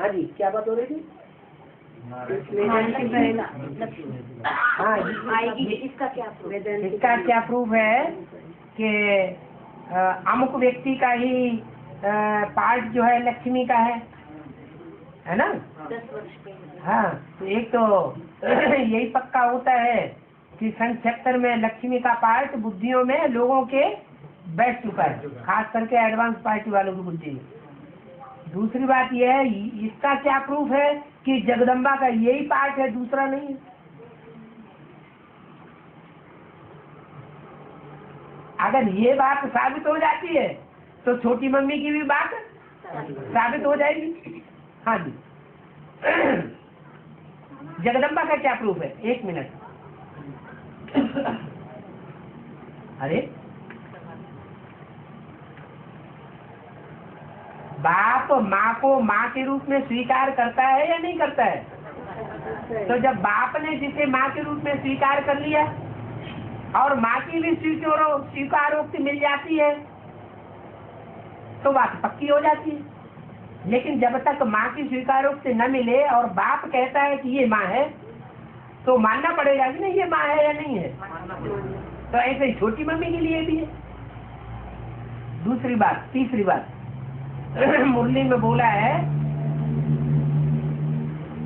हाँ जी, क्या बात हो रही थी? हाँ, इसका क्या प्रूफ है कि अमुक व्यक्ति का ही पार्ट जो है लक्ष्मी का है ना? 10 वर्ष के। हाँ, तो एक तो यही पक्का होता है कि सन 76 में लक्ष्मी का पार्ट बुद्धियों में लोगों के बैठ चुका है, खास करके एडवांस पार्टी वालों की बुद्धि में। दूसरी बात यह है, इसका क्या प्रूफ है कि जगदम्बा का यही पार्ट है, दूसरा नहीं है। अगर ये बात साबित हो जाती है तो छोटी मम्मी की भी बात साबित हो जाएगी। हाँ जी, जगदम्बा का क्या प्रूफ है? 1 मिनट। अरे बाप माँ को माँ के रूप में स्वीकार करता है या नहीं करता है? तो जब बाप ने जिसे माँ के रूप में स्वीकार कर लिया और माँ की भी स्वीकारोक्ति मिल जाती है तो बात पक्की हो जाती है। लेकिन जब तक माँ की स्वीकारोक्ति न मिले और बाप कहता है कि ये माँ है तो मानना पड़ेगा कि नहीं ये माँ है या नहीं है। तो ऐसे ही छोटी मम्मी के लिए भी है। दूसरी बात, तीसरी बात, मुरली में बोला है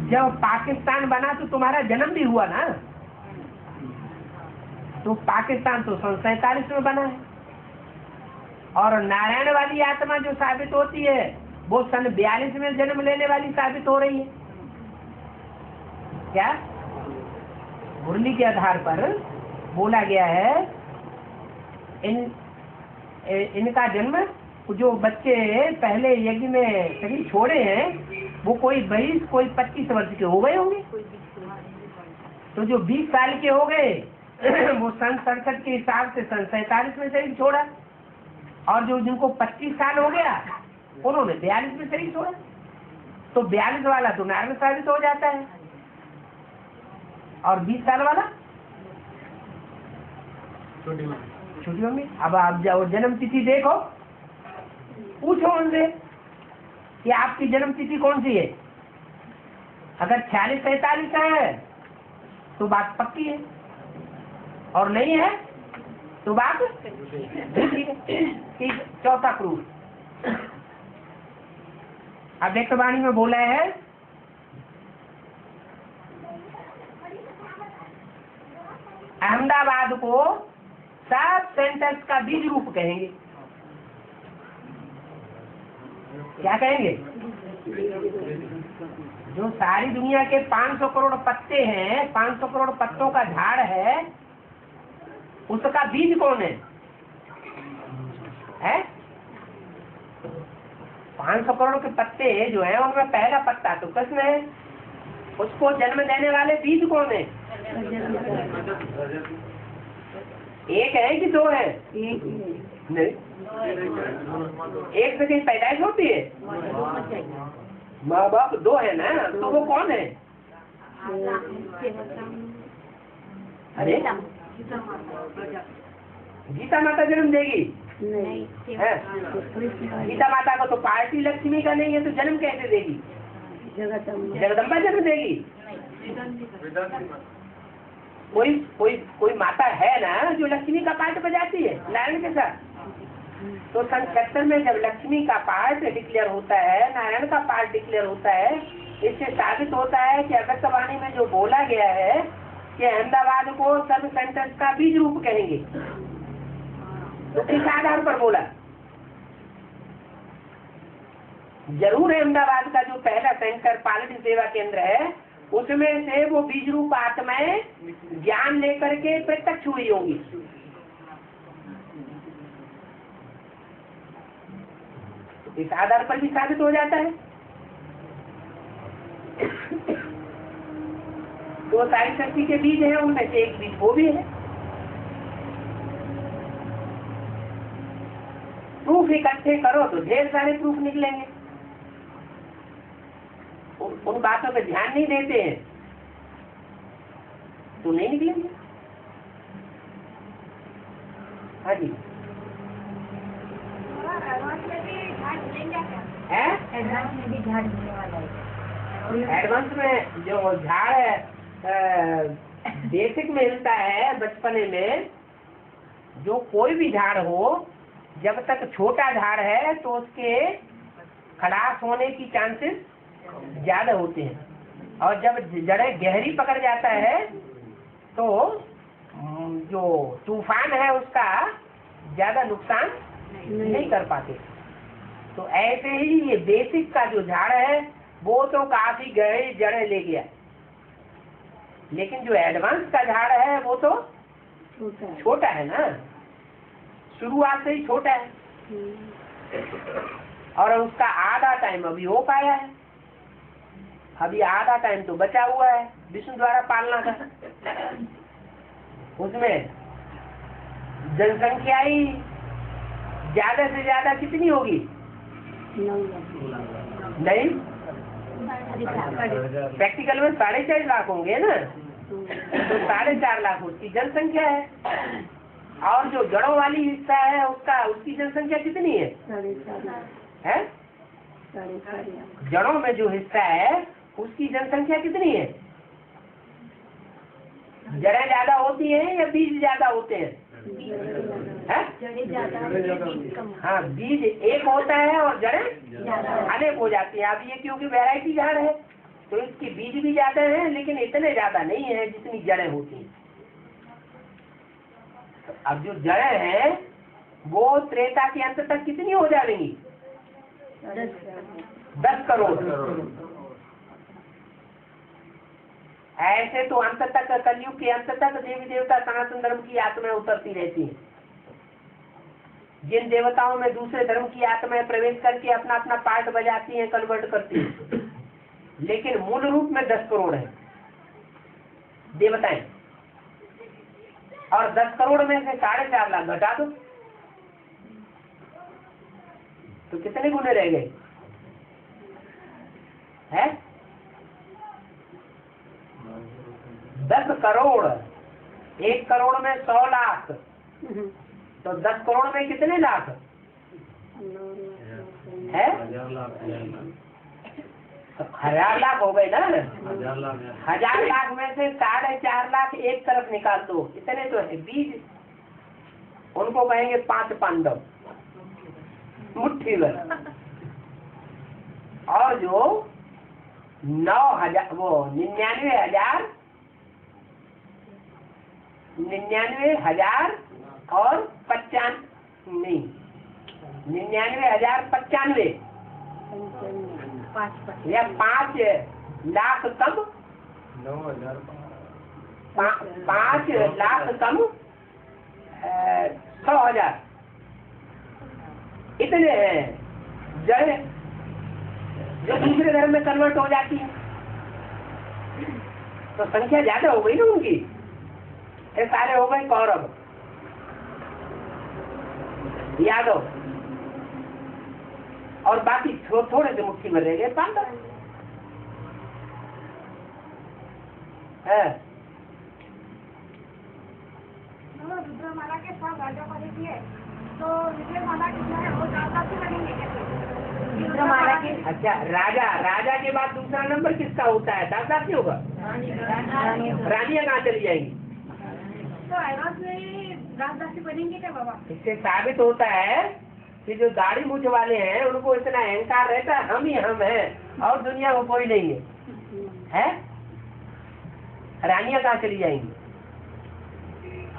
जब पाकिस्तान बना तो तुम्हारा जन्म भी हुआ ना। तो पाकिस्तान तो सन 47 में बना है और नारायण वाली आत्मा जो साबित होती है वो सन 42 में जन्म लेने वाली साबित हो रही है। क्या मुरली के आधार पर बोला गया है इनका जन्म, जो बच्चे पहले यज्ञ में शरीर छोड़े हैं वो कोई 22 कोई 25 वर्ष के हो गए होंगे। तो जो 20 साल के हो गए वो सन 67 के हिसाब से सन 47 में शरीर छोड़ा और जो जिनको 25 साल हो गया उन्होंने 42 में शरीर छोड़ा। तो 42 वाला तो नारायण साबित हो जाता है और 20 साल वाला छोटी मम्मी। अब आप जाओ जन्म तिथि देखो, पूछो उनसे कि आपकी जन्म तिथि कौन सी है। अगर 46-47 है तो बात पक्की है और नहीं है तो बात ठीक है। चौथा प्रूफ अव्यक्तवाणी में बोला है अहमदाबाद को सब सेंटेंस का बीज रूप कहेंगे। क्या कहेंगे? जो सारी दुनिया के 500 करोड़ पत्ते हैं, 500 करोड़ पत्तों का झाड़ है, उसका बीज कौन है? 500 करोड़ के पत्ते जो है उनमें पहला पत्ता तो कृष्ण है, उसको जन्म देने वाले बीज कौन है? एक है कि दो है? नहीं, एक से कहीं पैदाइश होती है, माँ बाप दो है ना, तो वो कौन है? अरे गीता माता जन्म देगी? नहीं है? गीता माता को तो पार्टी लक्ष्मी का नहीं है तो जन्म कैसे देगी? जगदम्बा जन्म देगी? कोई माता है ना जो लक्ष्मी का पार्ट बजाती है नारायण के साथ। तो सन 76 में जब लक्ष्मी का पार्ट डिक्लेयर होता है, नारायण का पार्ट डिक्लेयर होता है, इससे साबित होता है कि अव्यक्तवाणी में जो बोला गया है कि अहमदाबाद को सब सेंटेंस का बीज रूप कहेंगे, तो किस आधार पर बोला? जरूर अहमदाबाद का जो पहला सेंटर पालटी सेवा केंद्र है उसमें से वो बीज रूप आत्माएं ज्ञान लेकर के प्रत्यक्ष हुई होंगी। इस आधार पर भी साबित हो जाता है। तो सारी शक्ति के बीज हैं, उनमें से एक बीज वो भी है। प्रूफ इकट्ठे करो तो ढेर सारे प्रूफ निकलेंगे। उन बातों पे ध्यान नहीं देते हैं तो नहीं निकलेंगे। हाँ जी, है। एडवांस में भी झाड़ होने वाला है। एडवांस में जो झाड़ है बेसिक में हिलता है बचपने में, जो कोई भी झाड़ हो, जब तक छोटा झाड़ है तो उसके खलास होने की चांसेस ज्यादा होते हैं, और जब जड़ें गहरी पकड़ जाता है तो जो तूफान है उसका ज्यादा नुकसान नहीं कर पाते। तो ऐसे ही ये बेसिक का जो झाड़ है वो तो काफी गहरी जड़ें ले गया, लेकिन जो एडवांस का झाड़ है वो तो छोटा है ना, शुरुआत से ही छोटा है, और उसका आधा टाइम अभी हो पाया है, अभी आधा टाइम तो बचा हुआ है विष्णु द्वारा पालना का। उसमें जनसंख्या ही ज्यादा से ज्यादा कितनी होगी? नहीं, प्रैक्टिकल में 4.5 लाख होंगे ना, तो 4.5 लाख उसकी जनसंख्या है, और जो जड़ों वाली हिस्सा है उसकी जनसंख्या कितनी है? है? जड़ों में जो हिस्सा है उसकी जनसंख्या कितनी है? जड़ें ज्यादा होती हैं या बीज ज्यादा होते हैं? हाँ, बीज एक होता है और जड़ें अनेक हो जाती है। अब ये क्योंकि वैरायटी झाड़ है तो इसके बीज भी ज्यादा हैं, लेकिन इतने ज्यादा नहीं है जितनी जड़ें होती हैं। तो अब जो जड़ें हैं वो त्रेता के अंत तक कितनी हो जाएंगी? 10 करोड़। ऐसे तो अंत तक, कलयुग के अंत तक देवी देवता सनातन धर्म की आत्माएं उतरती रहती हैं। जिन देवताओं में दूसरे धर्म की आत्माएं प्रवेश करके अपना अपना पार्ट बजाती हैं, कन्वर्ट करती हैं, लेकिन मूल रूप में 10 करोड़ है देवताएं, और 10 करोड़ में से 4.5 लाख घटा दो तो कितने गुने रह गए? है 10 करोड़। 1 करोड़ में 100 लाख, तो 10 करोड़ में कितने लाख है? 1000 लाख हो गए ना। 1000 लाख में से 4.5 लाख एक तरफ निकाल दो, कितने तो है? बीज। उनको कहेंगे 5 पांडव मुट्ठी भर। और जो 9,000 वो 99,000 और 99,095 या 5 लाख कम, 5 लाख कम 100,000 इतने हैं जड़ जो दूसरे धर्म में कन्वर्ट हो जाती है। तो संख्या ज्यादा हो गई ना उनकी। ये सारे हो गए कौरव, यादव, और बाकी थोड़े से मुट्ठी में रह गए पांडव। रुद्रमाला के साथ राजा वाले भी है, तो रुद्रमाला कितना है वो ज्यादा से लगेंगे कैसे? रुद्रमाला के अच्छा, राजा के बाद दूसरा नंबर किसका होता है? दादा से होगा। रानियां कहाँ चली जाएंगी? तो एडवांस में राजदासी बनेंगे क्या बाबा? इससे साबित होता है कि जो दाढ़ी मूछ वाले हैं उनको इतना अहंकार रहता है, हम ही हम हैं और दुनिया में कोई नहीं है। रानियां कहाँ चली जाएंगी?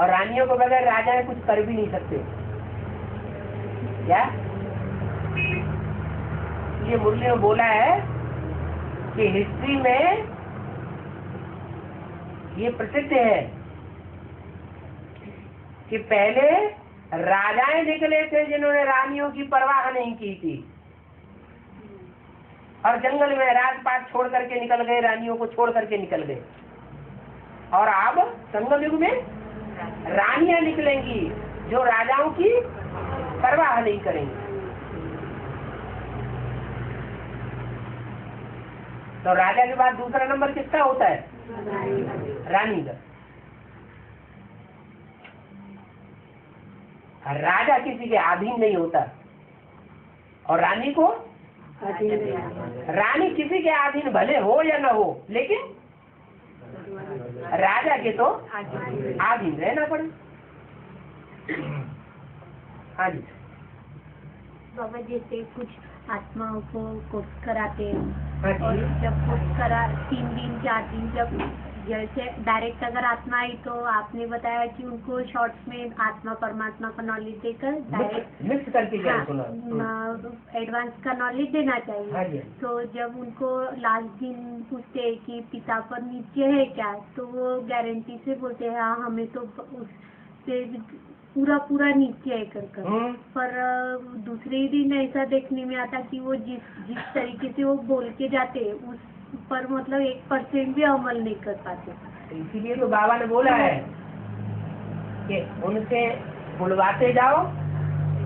और रानियों को बगैर राजा कुछ कर भी नहीं सकते क्या? ये मुरली में बोला है कि हिस्ट्री में ये प्रसिद्ध है कि पहले राजाएं निकले थे जिन्होंने रानियों की परवाह नहीं की थी, और जंगल में राजपाट छोड़ करके निकल गए, रानियों को छोड़ करके निकल गए। और अब संगम युग में रानियां निकलेंगी जो राजाओं की परवाह नहीं करेंगी। तो राजा के बाद दूसरा नंबर किसका होता है? रानी का। राजा किसी के अधीन नहीं होता, और रानी को रानी किसी के अधीन भले हो या न हो, लेकिन राजा के तो अधीन रहना पड़े। हाँ जी बाबा, जैसे कुछ आत्माओं को कोर्स कराते हैं, हाँ और जी जब कोर्स करा 3 दिन 4 दिन, जब जैसे डायरेक्ट अगर आत्मा आई तो आपने बताया कि उनको शॉर्ट्स में आत्मा परमात्मा का नॉलेज देकर डायरेक्ट मिक्स करके ज्ञान सुना। एडवांस का नॉलेज देना हाँ चाहिए। जी। तो जब उनको लास्ट दिन पूछते हैं कि पिता पर नीचे है क्या, तो वो गारंटी से बोलते हैं हाँ हमें तो उससे पूरा नीचे है कर। पर दूसरे दिन ऐसा देखने में आता कि वो जिस तरीके से वो बोल के जाते हैं उस पर मतलब 1% भी अमल नहीं कर पाते। इसीलिए तो बाबा ने बोला है कि उनसे बुलवाते जाओ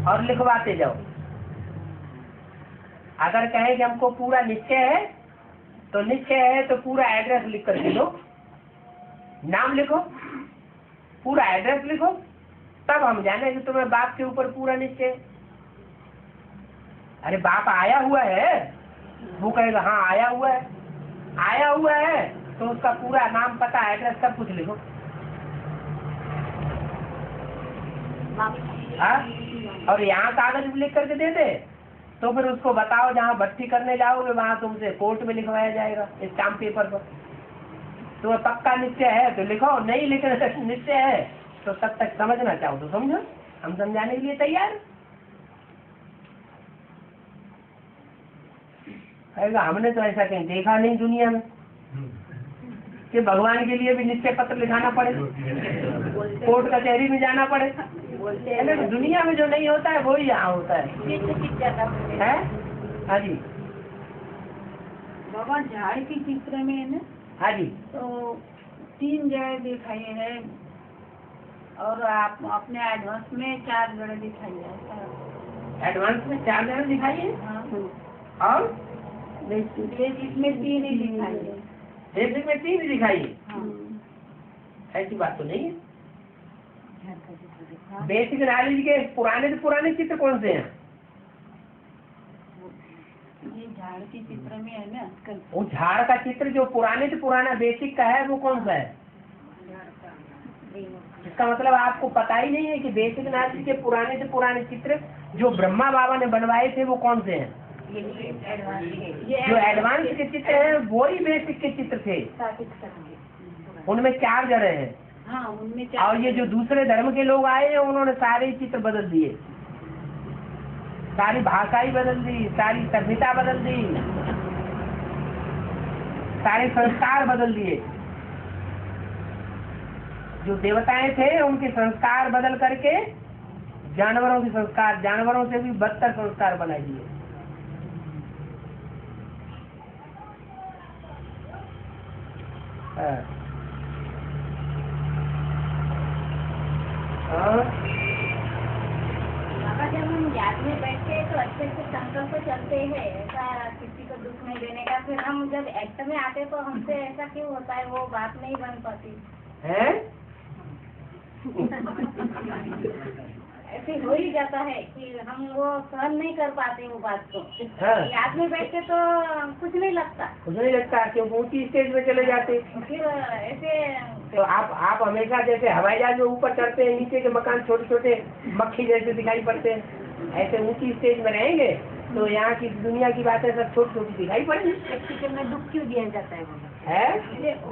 और लिखवाते जाओ। अगर कहे कि हमको पूरा निश्चय है तो निश्चय है तो पूरा एड्रेस लिख कर दे दो, नाम लिखो, पूरा एड्रेस लिखो, तब हम जाने कि तुम्हें बाप के ऊपर पूरा निश्चय। अरे बाप आया हुआ है, वो कहेगा हाँ आया हुआ है, आया हुआ है तो उसका पूरा नाम पता एड्रेस सब कुछ लिखो। हाँ? और यहाँ कागज लिख करके दे दे तो फिर उसको बताओ जहाँ भर्ती करने जाओगे वहाँ तुमसे कोर्ट में लिखवाया जाएगा स्टाम्प पेपर पर। तो पक्का निश्चय है तो लिखो, नहीं लिखना निश्चय है तो तब तक समझना चाहो तो समझो, हम समझाने के लिए तैयार। कहेगा हमने तो ऐसा कहीं देखा नहीं दुनिया में कि भगवान के लिए भी निश्चय पत्र लिखाना पड़े, कोर्ट कचहरी में जाना पड़े। तो दुनिया में जो नहीं होता है वो ही यहाँ होता है। हाँ जी भगवान झाड़ की चित्र में है ना। हाँ जी तो 3 जगह दिखाई है और आप अपने एडवांस में 4 जगह दिखाई है। एडवांस में 4 जगह दिखाइए और बेसिक में 3 ही दिखाई है। बेसिक में 3 ही दिखाइए। ऐसी बात तो नहीं है। बेसिक नॉलेज के पुराने से पुराने चित्र कौन से हैं? ये झाड़ की चित्र में है ना। वो झाड़ का चित्र जो पुराने से पुराना बेसिक का है वो कौन सा है? इसका मतलब आपको पता ही नहीं है कि बेसिक नॉलेज के पुराने से पुराने चित्र जो ब्रह्मा बाबा ने बनवाए थे वो कौन से हैं? जो एडवांस के चित्र हैं वो ही बेसिक के चित्र थे। उनमें 4 जगह हैं। हाँ, उनमें 4। और ये जो दूसरे धर्म के लोग आए हैं उन्होंने सारे चित्र बदल दिए, सारी भाषा ही बदल दी, सारी सभ्यता बदल दी, सारे संस्कार बदल दिए। जो देवताएं थे उनके संस्कार बदल करके जानवरों के संस्कार, जानवरों से भी बदतर संस्कार बना दिए। बाबा, जब हम याद में बैठते हैं तो अच्छे से संकल्प चलते हैं, ऐसा किसी को दुख नहीं देने का। फिर हम जब एक्ट में आते तो हमसे ऐसा क्यों होता है, वो बात नहीं बन पाती है? ऐसे हो ही जाता है कि हम वो सहन नहीं कर पाते वो बात को। हाँ। याद में बैठते तो कुछ नहीं लगता, क्योंकि ऊंची स्टेज में चले जाते। फिर ऐसे तो आप हमेशा जैसे हवाई जहाज में ऊपर चढ़ते हैं, नीचे के मकान छोटे छोटे मक्खी जैसे दिखाई पड़ते हैं, ऐसे ऊंची स्टेज में रहेंगे तो यहाँ की दुनिया की बातें सब छोटी छोटी दिखाई पड़ेगी। प्रेक्टिकल में दुख क्यों दिया जाता है?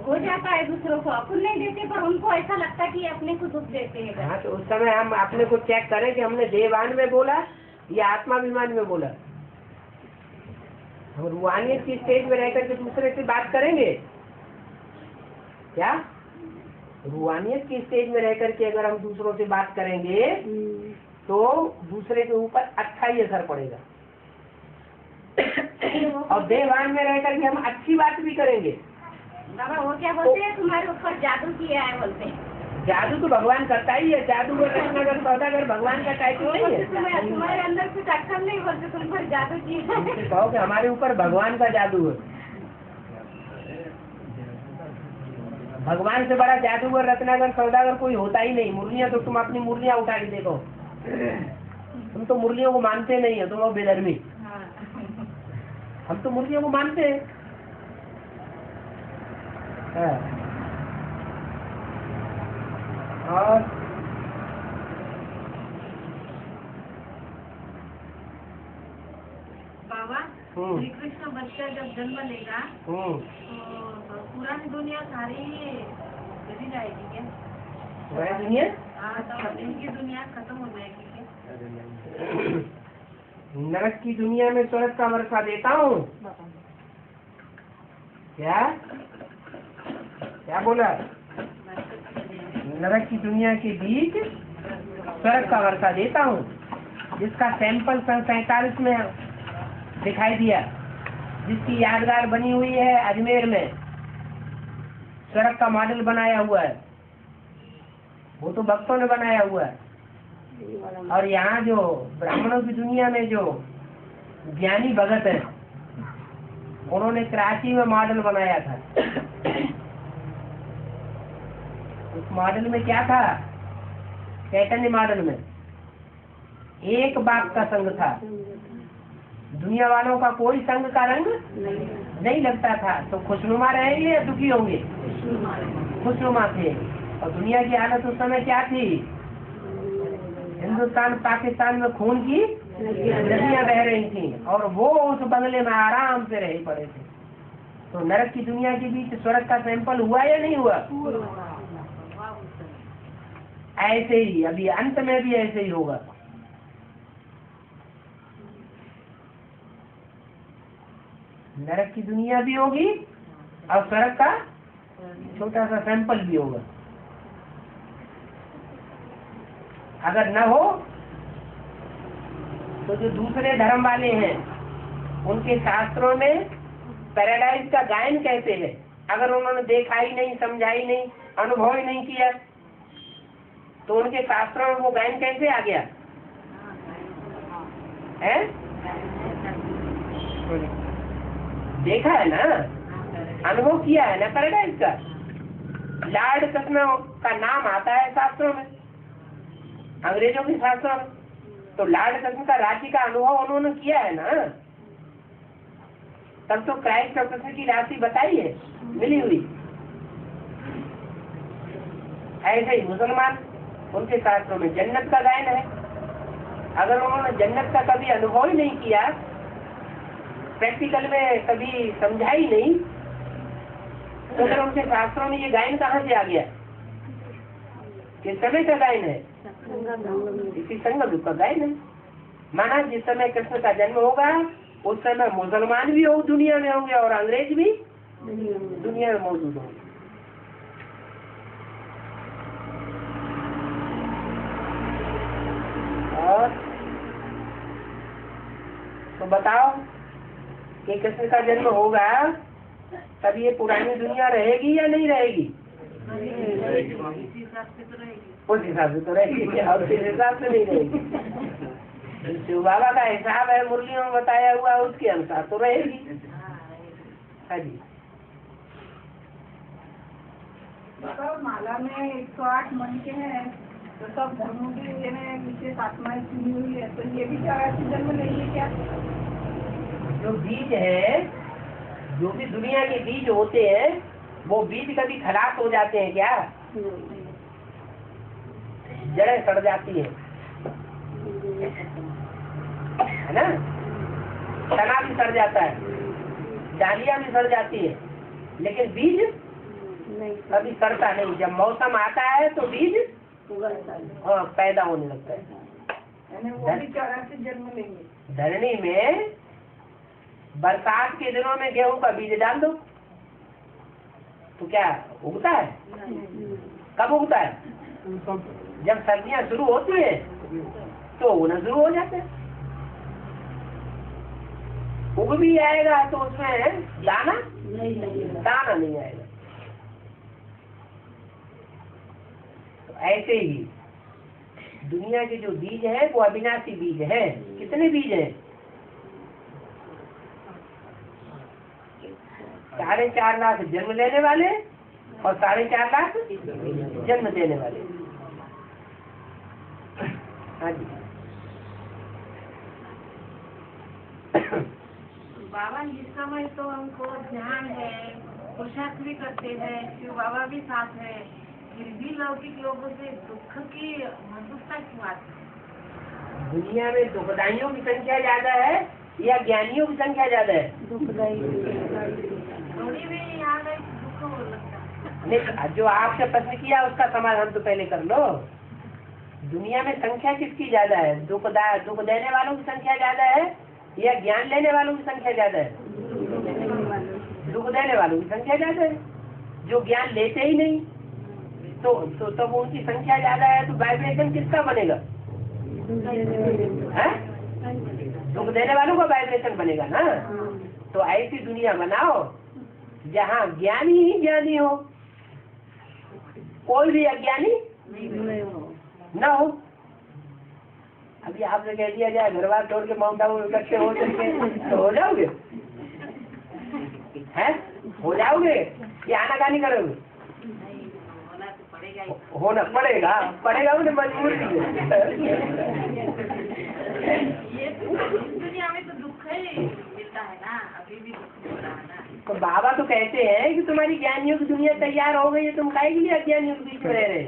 हो जाता है दूसरों को, अपन नहीं देते पर उनको ऐसा लगता है कि अपने को दुख देते हैं। हाँ, तो उस समय हम अपने को चेक करें कि हमने देवान में बोला या आत्माभिमान में बोला। हम रूहानियत की स्टेज में रहकर के दूसरे से बात करेंगे क्या? रूहानियत की स्टेज में रहकर के अगर हम दूसरों से बात करेंगे तो दूसरे के ऊपर अच्छा ही असर पड़ेगा। और देवान में रहकर के हम अच्छी बात भी करेंगे। बाबा वो क्या बोलते हैं, तुम्हारे ऊपर जादू किया है बोलते हैं। जादू तो भगवान करता ही है। जादू सौदागर भगवान का टाइटल नहीं है। तुम्हारे अंदर कुछ अक्कल नहीं बोलते, तुम पर जादू किया है। कहो कि हमारे ऊपर भगवान का जादू है। भगवान से बड़ा जादूगर रत्नागर सौदागर कोई होता ही नहीं। मुरलियाँ तो तुम अपनी मुरलियाँ उठा के देखो, तुम तो मुरलियों को मानते नहीं हो, तुम हो बेधर्मी। हम तो मुर्गियों को मानते हैं। और बाबा, श्री कृष्ण बच्चा जब जन्म लेगा तो पुरानी दुनिया सारी चली जाएगी क्या? पुरानी दुनिया? हाँ, तो इनकी दुनिया खत्म हो जाएगी क्या? नरक की दुनिया में स्वर्ग का वर्षा देता हूँ। क्या क्या बोला? नरक की दुनिया के बीच स्वर्ग का वर्षा देता हूँ, जिसका सैंपल सन 47 में दिखाई दिया, जिसकी यादगार बनी हुई है अजमेर में, स्वर्ग का मॉडल बनाया हुआ है, वो तो भक्तों ने बनाया हुआ है। और यहाँ जो ब्राह्मणों की दुनिया में जो ज्ञानी भगत है, उन्होंने कराची में मॉडल बनाया था। उस मॉडल में क्या था? चैतन्य मॉडल में एक बाप का संग था, दुनिया वालों का कोई संग का रंग नहीं लगता था। तो खुशनुमा रहेंगे या दुखी होंगे? खुशनुमा थे। और दुनिया की हालत उस समय क्या थी? हिंदुस्तान पाकिस्तान में खून की नदियां बह रही थी, और वो उस बंगले में आराम से रहे पड़े थे। तो नरक की दुनिया के बीच स्वर्ग का सैंपल हुआ या नहीं हुआ? ऐसे ही अभी अंत में भी ऐसे ही होगा। नरक की दुनिया भी होगी और स्वर्ग का छोटा सा सैंपल भी होगा। अगर न हो तो जो दूसरे धर्म वाले हैं, उनके शास्त्रों में पैराडाइज का गायन कैसे है, अगर उन्होंने देखा ही नहीं, समझा ही नहीं, अनुभव ही नहीं किया, तो उनके शास्त्रों में वो गायन कैसे आ गया है? देखा है ना, अनुभव किया है ना पैराडाइज का। लॉर्ड कृष्ण का नाम आता है शास्त्रों में, अंग्रेजों के शास्त्रों में। तो लॉर्ड कृष्ण का राज्य का अनुभव उन्होंने किया है ना, तब तो क्राइस्ट और कृष्ण की राशि बताई है, मिली हुई। ऐसे ही मुसलमान, उनके शास्त्रों में जन्नत का गायन है। अगर उन्होंने जन्नत का कभी अनुभव ही नहीं किया, प्रैक्टिकल में कभी समझा ही नहीं, तो फिर उनके शास्त्रों में ये गायन कहाँ से आ गया? किस समय का गायन है? इसी संगम युग का गायन है। माना जिस समय कृष्ण का जन्म होगा, उस समय मुसलमान भी हो दुनिया में होंगे और अंग्रेज भी दुनिया में मौजूद होंगे। और तो बताओ कि कृष्ण का जन्म होगा तब ये पुरानी दुनिया रहेगी या नहीं रहेगी? उस हिसाब से तो रहेगी, और उस हिसाब से नहीं रहेगी। शिव बाबा का हिसाब है मुरलियों में बताया हुआ, उसके अनुसार तो रहेगी। हाँ जी। माला में 108 मन के हैं, तो सब धर्मों की विशेष आत्माएं चुनी हुई है, तो ये भी जन्म नहीं है क्या? जो बीज है, जो भी दुनिया के बीज होते हैं, वो बीज कभी खलास हो जाते हैं क्या? जड़ें सड़ जाती है ना, तना भी सड़ जाता है, डालियां भी सड़ जाती है, लेकिन बीज कभी सड़ता नहीं। जब मौसम आता है तो बीज पैदा होने लगता है। वो भी 84 जन्म लेंगे। धरनी में बरसात के दिनों में गेहूं का बीज डाल दो तो क्या उगता है? कब उगता है? जब सर्दियां शुरू होती है तो उगना शुरू हो जाते हैं। उग भी आएगा तो उसमें दाना नहीं आएगा। तो ऐसे ही दुनिया के जो बीज है वो अविनाशी बीज है। कितने बीज हैं? 4.5 लाख जन्म लेने वाले और 4.5 लाख जन्म देने वाले। हाँ जी। बाबा इस समय तो हमको ध्यान है, पुरुषार्थ भी करते हैं, शिव बाबा भी साथ है, फिर भी लौकिक लोगों से दुख की मधुरता क्यों आती है? दुनिया में दुखदाइयों की संख्या ज्यादा है या ज्ञानियों की संख्या ज्यादा है? थोड़ी भी याद है दुख हो लगता है। नहीं, जो आपसे प्रश्न किया उसका समाधान तो पहले कर लो। दुनिया में संख्या किसकी ज्यादा है? दुख देने वालों की संख्या ज्यादा है या ज्ञान लेने वालों की संख्या ज्यादा है? दुख देने वालों की संख्या ज्यादा है। जो ज्ञान लेते ही नहीं तो उनकी संख्या ज्यादा है, तो वाइब्रेशन किसका बनेगा? है? दुख देने वालों का वाइब्रेशन बनेगा ना। तो ऐसी दुनिया बनाओ जहाँ ज्ञानी ही ज्ञानी हो, कोई भी अज्ञानी न हो। अभी आपसे कह दिया जाए घर बार छोड़ के माउंट आबू इकट्ठे हो सकते तो हो जाओगे? हैं? हो जाओगे या आनाकानी करोगे? होना पड़ेगा उन्हें मजबूरी ये दुनिया में तो दुख ही मिलता है ना, अभी भी दुख हो रहा है ना। तो बाबा तो कहते हैं कि तुम्हारी ज्ञानियों की दुनिया तैयार हो गई है, तुम काहे के लिए अज्ञानियों के बीच में रह रहे हैं?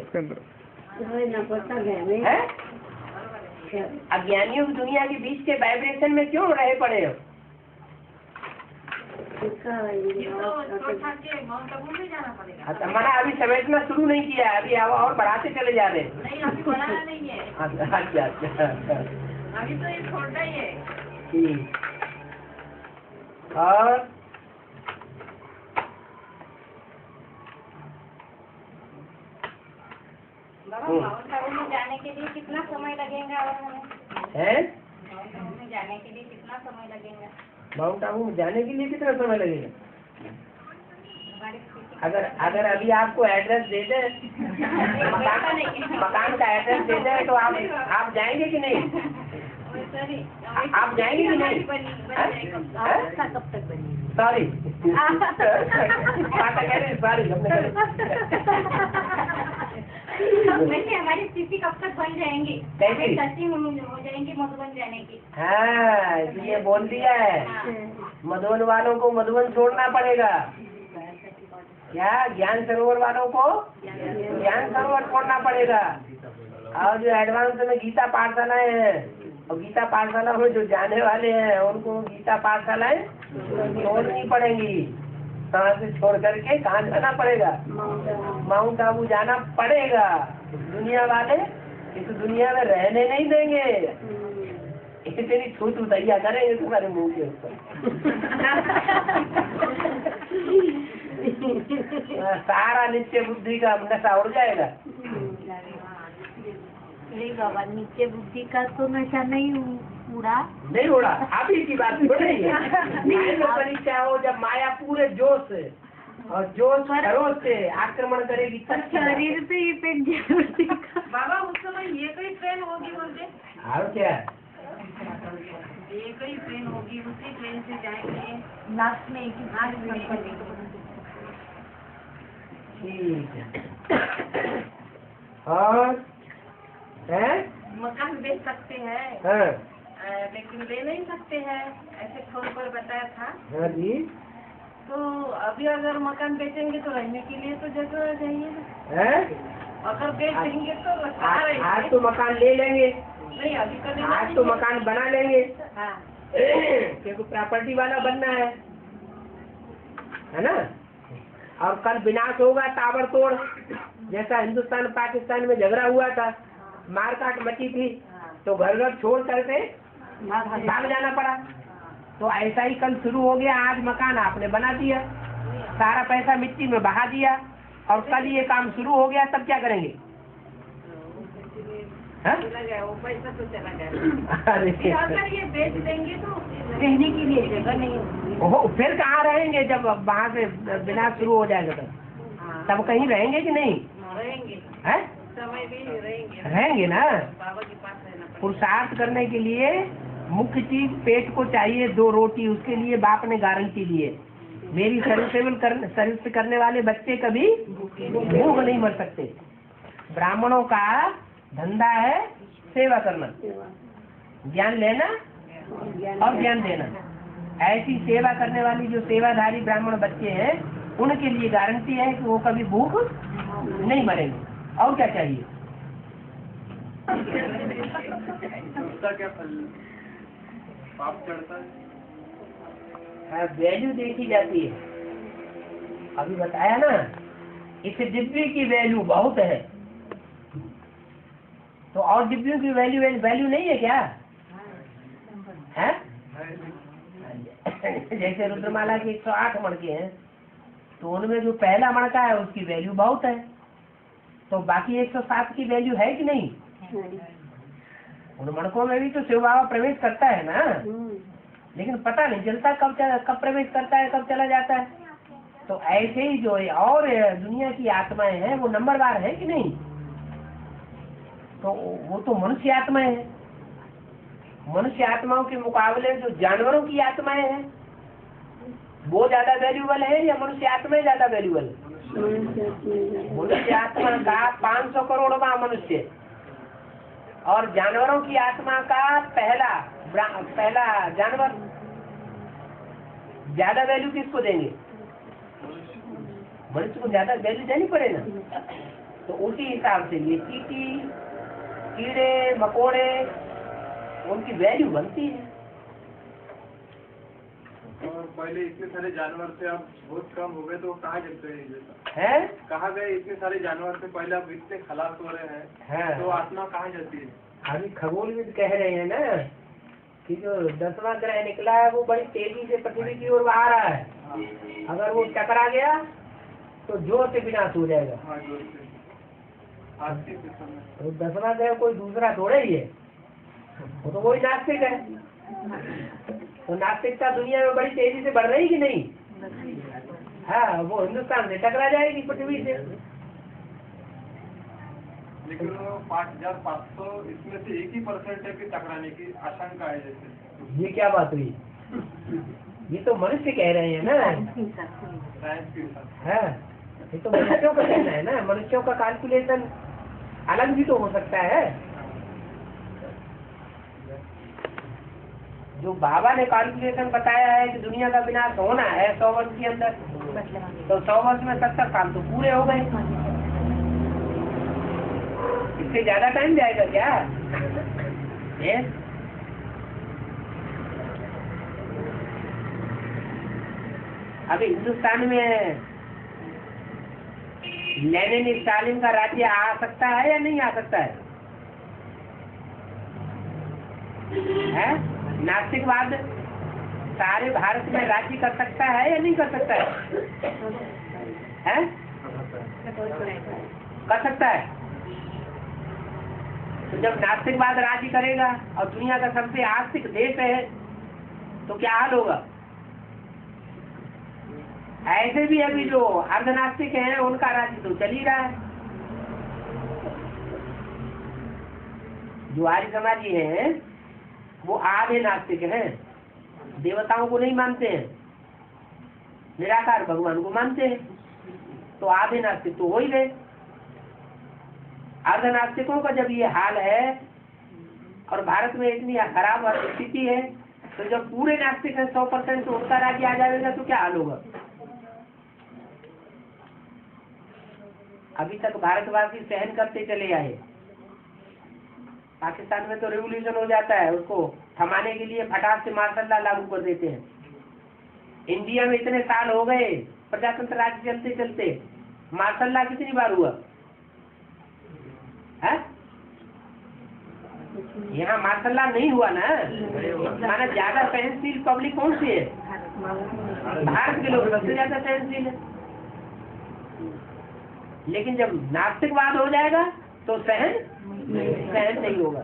अज्ञानियों की दुनिया के बीच के वाइब्रेशन में क्यों रहे पड़े हो? अच्छा, मैंने अभी समेटना शुरू नहीं किया, अभी और बढ़ाते चले जा रहे हैं। नहीं, अभी बढ़ाना नहीं है। अच्छा अभी तो ये छोटा ही है। ठीक। और माउंट आबू में जाने के लिए कितना समय लगेगा? और हमें माउंट आबू में जाने के लिए कितना समय लगेगा? माउंट आबू में जाने के लिए कितना समय लगेगा? अगर अभी आपको एड्रेस दे दे, मकान का एड्रेस दे दे, तो आप जाएंगे कि नहीं? आप जाएंगे कि नहीं? कब तक बनी? सॉरी वैसे हमारी स्थिति कब तक बन जाएंगी? कैसी हो जाएंगी मधुबन जाने की? हाँ, इसलिए बोल दिया है मधुबन वालों को मधुबन छोड़ना पड़ेगा। क्या ज्ञान सरोवर वालों को ज्ञान सरोवर छोड़ना पड़ेगा। और जो एडवांस में गीता पाठशालाएं हैं, और गीता पाठशाला में जो जाने वाले हैं उनको गीता पाठशालाएं छोड़नी पड़ेंगी। कहाँ से छोड़ करके कहाँ जाना पड़ेगा? माउंट आबू जाना पड़ेगा। दुनिया वाले इस दुनिया में रहने नहीं देंगे, इतनी छूट उतैया करेंगे तुम्हारे मुंह के ऊपर। सारा नित्य बुद्धि का नशा उड़ जाएगा। बाबा नित्य बुद्धि का तो नशा नहीं उड़ा। अभी की बात हो रही है। परीक्षा हो जब माया पूरे जोश से और जोश खरोश से आक्रमण करेगी शरीर पे इफेक्ट। बाबा उस समय ये कोई ट्रेन होगी बोलते? और क्या ये कोई ट्रेन होगी, उसी ट्रेन से जाएंगे। लास्ट में ठीक है। और है मकान बेच सकते हैं। हाँ। लेकिन ले नहीं सकते हैं, ऐसे फोन पर बताया था। हाँ जी। तो अभी अगर मकान बेचेंगे तो रहने के लिए तो जगह चाहिए ना। है? अगर बेच देंगे तो आज तो मकान ले लेंगे। नहीं, अभी तो आज तो मकान बना लेंगे। हाँ। क्योंकि प्रॉपर्टी वाला बनना है ना। और कल विनाश होगा ताबड़तोड़, जैसा हिंदुस्तान पाकिस्तान में झगड़ा हुआ था, मारकाट मची थी, तो घर छोड़ करके भाग जाना पड़ा। तो ऐसा ही कल शुरू हो गया। आज मकान आपने बना दिया, सारा पैसा मिट्टी में बहा दिया, और कल ये काम शुरू हो गया, तब क्या करेंगे? वो पैसा तो चला गया। अगर ये बेच देंगे तो रहने के लिए जगह नहीं होगी। फिर कहाँ रहेंगे? जब वहाँ से विनाश शुरू हो जाएगा तब कहीं रहेंगे कि नहीं? रहेंगे। है? समय भी रहेंगे ना। बाबा के पास रहना। पुरुषार्थ करने के लिए मुख्य चीज पेट को चाहिए, 2 रोटी। उसके लिए बाप ने गारंटी ली है, मेरी सर्विस करने वाले बच्चे कभी भूख नहीं मर सकते। ब्राह्मणों का धंधा है सेवा करना, ज्ञान लेना और ज्ञान देना। ऐसी सेवा करने वाली जो सेवाधारी ब्राह्मण बच्चे हैं उनके लिए गारंटी है कि वो कभी भूख नहीं मरेंगे। और क्या चाहिए? उसका क्या फल पाप चढ़ता है? वैल्यू देखी जाती है। अभी बताया ना, इस डिब्बी की वैल्यू बहुत है, तो और डिब्बियों की वैल्यू नहीं है क्या? है? जैसे रुद्रमाला के 108 मणके हैं, तो उनमें जो पहला मणका है उसकी वैल्यू बहुत है, तो बाकी 107 की वैल्यू है कि नहीं? उन मणकों में भी तो शिव बाबा प्रवेश करता है ना, लेकिन पता नहीं चलता कब प्रवेश करता है, कब चला जाता है। तो ऐसे ही जो है और दुनिया की आत्माएं हैं वो नंबरवार है कि नहीं? तो वो तो मनुष्य आत्माएं हैं। मनुष्य आत्माओं के मुकाबले जो जानवरों की आत्माएं हैं वो ज्यादा वैल्यूबल है या मनुष्य आत्माएं ज्यादा वैल्यूबल? मनुष्य आत्मा का 500 करोड़वां मनुष्य और जानवरों की आत्मा का पहला जानवर। ज्यादा वैल्यू किसको देंगे? मनुष्य को ज्यादा वैल्यू देनी पड़े ना। तो उसी हिसाब से ये चींटी, कीड़े मकोड़े, उनकी वैल्यू बनती है। और पहले इतने सारे जानवर थे, अब बहुत कम हो गए, तो कहाँ जब गए है? कहाँ गए? इतने सारे जानवर थे पहले, अब इतने खलास हो रहे हैं, तो आत्मा कहाँ जाती है? अभी खगोलविद कह रहे हैं ना कि जो 10वां ग्रह निकला है वो बड़ी तेजी से पृथ्वी की ओर आ रहा है। अगर वो टकरा गया तो जोर से विनाश हो जाएगा। हाँ, जोर से। आज के समय तो 10वां ग्रह कोई दूसरा थोड़ा ही है, वो तो वही नास्तिक है। तो नास्तिकता दुनिया में बड़ी तेजी से बढ़ रही कि नहीं? हाँ, वो हिंदुस्तान से टकरा जाएगी पृथ्वी से। लेकिन 5,500 इसमें से 1% है कि टकराने की आशंका है। जैसे ये क्या बात हुई? ये तो मनुष्य कह रहे हैं ना। साइंस के साथ हाँ, ये तो मनुष्यों का कहना है ना। मनुष्यों का कैलकुलेशन अलग भी तो हो सकता है। जो बाबा ने कैलकुलेशन बताया है कि दुनिया का विनाश होना है 100 वर्ष के अंदर, तो 100 वर्ष में 70 साल तो पूरे हो गए। इससे ज्यादा टाइम जाएगा क्या? अभी हिंदुस्तान में लेनिन स्टालिन का राज्य आ सकता है या नहीं आ सकता है? नास्तिकवाद सारे भारत में राज्य कर सकता है या नहीं कर सकता है? कर सकता है। तो जब नास्तिकवाद राज्य करेगा और दुनिया का सबसे आस्तिक देश है तो क्या हाल होगा? ऐसे भी अभी जो अर्धनास्तिक हैं उनका राज्य तो चल ही रहा है। जो आर्य समाजी हैं वो आधे नास्तिक हैं, देवताओं को नहीं मानते हैं, निराकार भगवान को मानते हैं, तो आधे नास्तिक तो हो ही गए। अर्धनास्तिकों का जब ये हाल है और भारत में इतनी खराब स्थिति है, तो जब पूरे नास्तिक है 100% तो उनका राज्य आ जाएगा तो क्या हाल होगा? अभी तक भारतवासी सहन करते चले आए। पाकिस्तान में तो रिवॉल्यूशन हो जाता है, उसको थमाने के लिए फटाक से मार्शल लॉ लागू कर देते हैं। इंडिया में इतने साल हो गए प्रजातंत्र राज्य चलते चलते, मार्शल लॉ कितनी बार हुआ है? यहाँ मार्शल लॉ नहीं हुआ ना। माना ज्यादा सहनशील पब्लिक कौन सी है? भारत के लोग सबसे ज्यादा सहनशील है। लेकिन जब नास्तिकवाद हो जाएगा तो सहन नहीं होगा।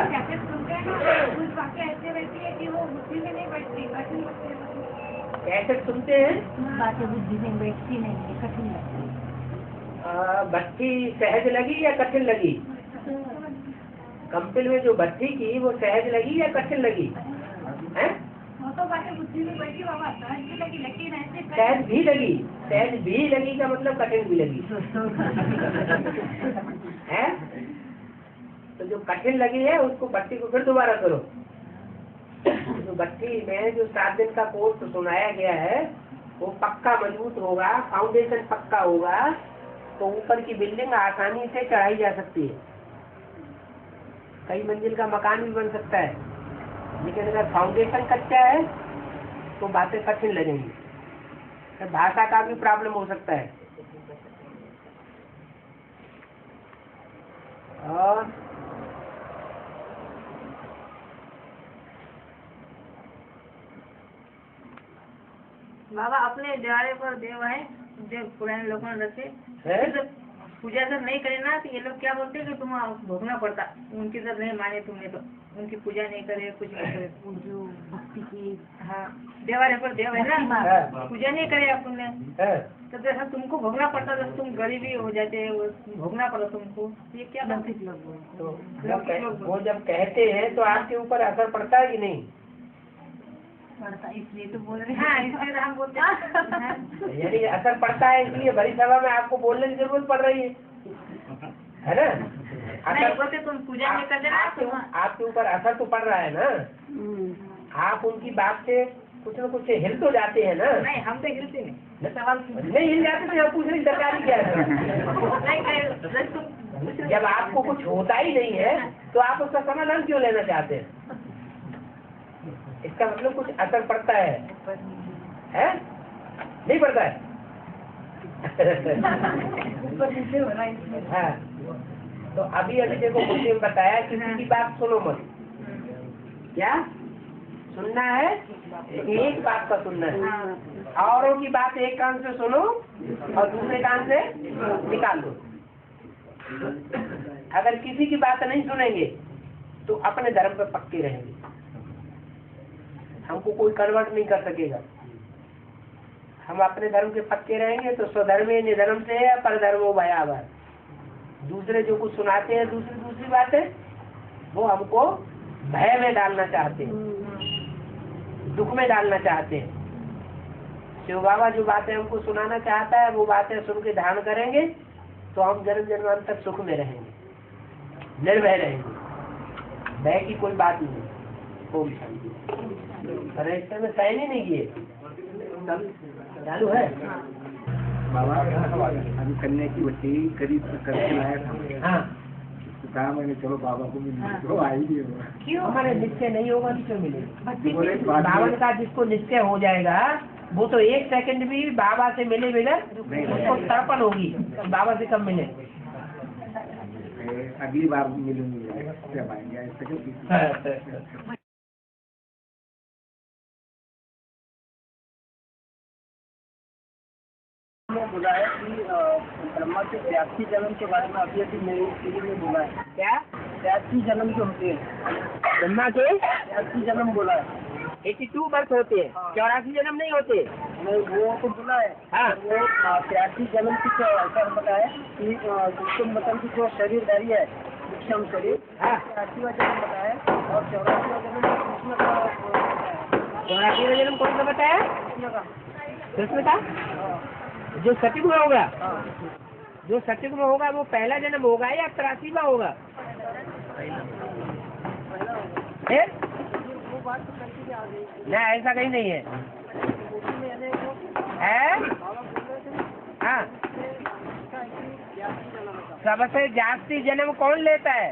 कैसे सुनते हैं ना, कुछ बातें ऐसे रहती है कि वो बुद्धि में नहीं बैठती, कठिन लगती है। कैसे सुनते हैं? बातें बुद्धि में बैठती नहीं है, कठिन लगती है। भट्टी सहज लगी या कठिन लगी? कंपिल में जो भट्टी की वो सहज लगी या कठिन लगी? हैं? वो तो बातें बुद्धि में बैठी बाबा, सहज भी लगी, लेकिन ऐसे सहज भी लगी का मतलब कठिन भी लगी है। तो जो कठिन लगी है उसको भट्टी को फिर दोबारा करो। तो भट्टी में जो 7 दिन का कोर्स सुनाया गया है वो पक्का मजबूत होगा, फाउंडेशन पक्का होगा, तो ऊपर की बिल्डिंग आसानी से चढ़ाई जा सकती है, कई मंजिल का मकान भी बन सकता है। लेकिन अगर फाउंडेशन कच्चा है तो बातें कठिन लगेंगी, तो भाषा का भी प्रॉब्लम हो सकता है। और बाबा अपने द्वारे पर देव है, जो पुराने लोगों ने रखे तो पूजा जब नहीं करे ना तो ये लोग क्या बोलते हैं कि तुम भोगना पड़ता, उनकी जब नहीं माने तुमने तो उनकी पूजा नहीं करे, कुछ नहीं करे, जो भक्ति की। हाँ, देवारे पर देव है ना, पूजा नहीं करे आपने तो जैसा तुमको भोगना पड़ता, जब तुम गरीबी हो जाते भोगना पड़ा तुमको, ये क्या लौकिक लोग वो जब कहते हैं तो आपके ऊपर असर पड़ता है कि नहीं पड़ता, इसलिए तो बोल रहे हैं। हाँ, इसलिए हम बोलते हैं। यानी असर पड़ता है, इसलिए बड़ी सभा में आपको बोलने की जरूरत पड़ रही है ना। नहीं बोलते तुम पूजा नहीं करते ना, आपके ऊपर असर तो पड़ रहा है ना, आप उनकी बात से कुछ न कुछ हिल तो जाते हैं ना। नहीं हम तो हिलते नहीं, सवाल नहीं हिल जाते तो यहाँ पूछ रही सरकारी क्या है। जब आपको कुछ होता ही नहीं है तो आप उसका समाधान क्यों लेना चाहते हैं? इसका मतलब कुछ असर पड़ता है नहीं पड़ता है? हाँ, तो अभी देखो मुझे बताया किसी की बात सुनो मत, क्या सुनना है, एक बात का सुनना है, औरों की बात एक कान से सुनो और दूसरे कान से निकाल दो। अगर किसी की बात नहीं सुनेंगे तो अपने धर्म पे पक्के रहेंगे, हमको कोई कन्वर्ट नहीं कर सकेगा। हम अपने धर्म के पक्के रहेंगे तो स्वधर्मे निधर्म से है, परधर्मो भयावह। दूसरे जो कुछ सुनाते हैं दूसरी बातें, वो हमको भय में डालना चाहते हैं, दुख में डालना चाहते हैं। शिव बाबा जो बातें हमको सुनाना चाहता है वो बातें सुन के ध्यान करेंगे तो हम जन्म जन्मांतर सुख में रहेंगे, निर्भय रहेंगे, भय की कोई बात नहीं। ओम शांति। रजिस्टर में साइन ही नहीं किए, चालू है। बाबा अभी कन्या की बच्ची करीब करके लाया था। हाँ, तो कहा मैंने चलो बाबा को मिले, तो आई नहीं होगा। क्यों हमारे निश्चय नहीं होगा तो क्यों मिलेगा? बावन का जिसको निश्चय हो जाएगा वो तो 1 सेकंड भी बाबा से मिले बिना उसको तड़पन होगी, बाबा से कब मिले। अगली बार मिलूंगी जब आएंगे ऐसे। बोला है कि ब्रह्मा के 83 जन्म के बारे में अभी मेरी पीढ़ी में बोला है। क्या 83 जन्म जो होते हैं, ब्रह्मा के 83 जन्म बोला है। 82 बर्थ होते हैं, 84 जन्म नहीं होते। नहीं वो तो बोला है। हाँ, वो 83 जन्म की ऐसा बताया कि जिसको मतलब की जो शरीरधारी है विषम शरीर, 83वां जन्म बताया और 84वां जन्म कृष्ण का। 84वां जन्म कौन सा बताया? कृष्ण का। जो सतयुग में होगा, जो सतयुग में होगा वो पहला जन्म होगा या 83वां होगा? ना, ऐसा कहीं नहीं है। हाँ, सबसे जास्ती जन्म कौन लेता है?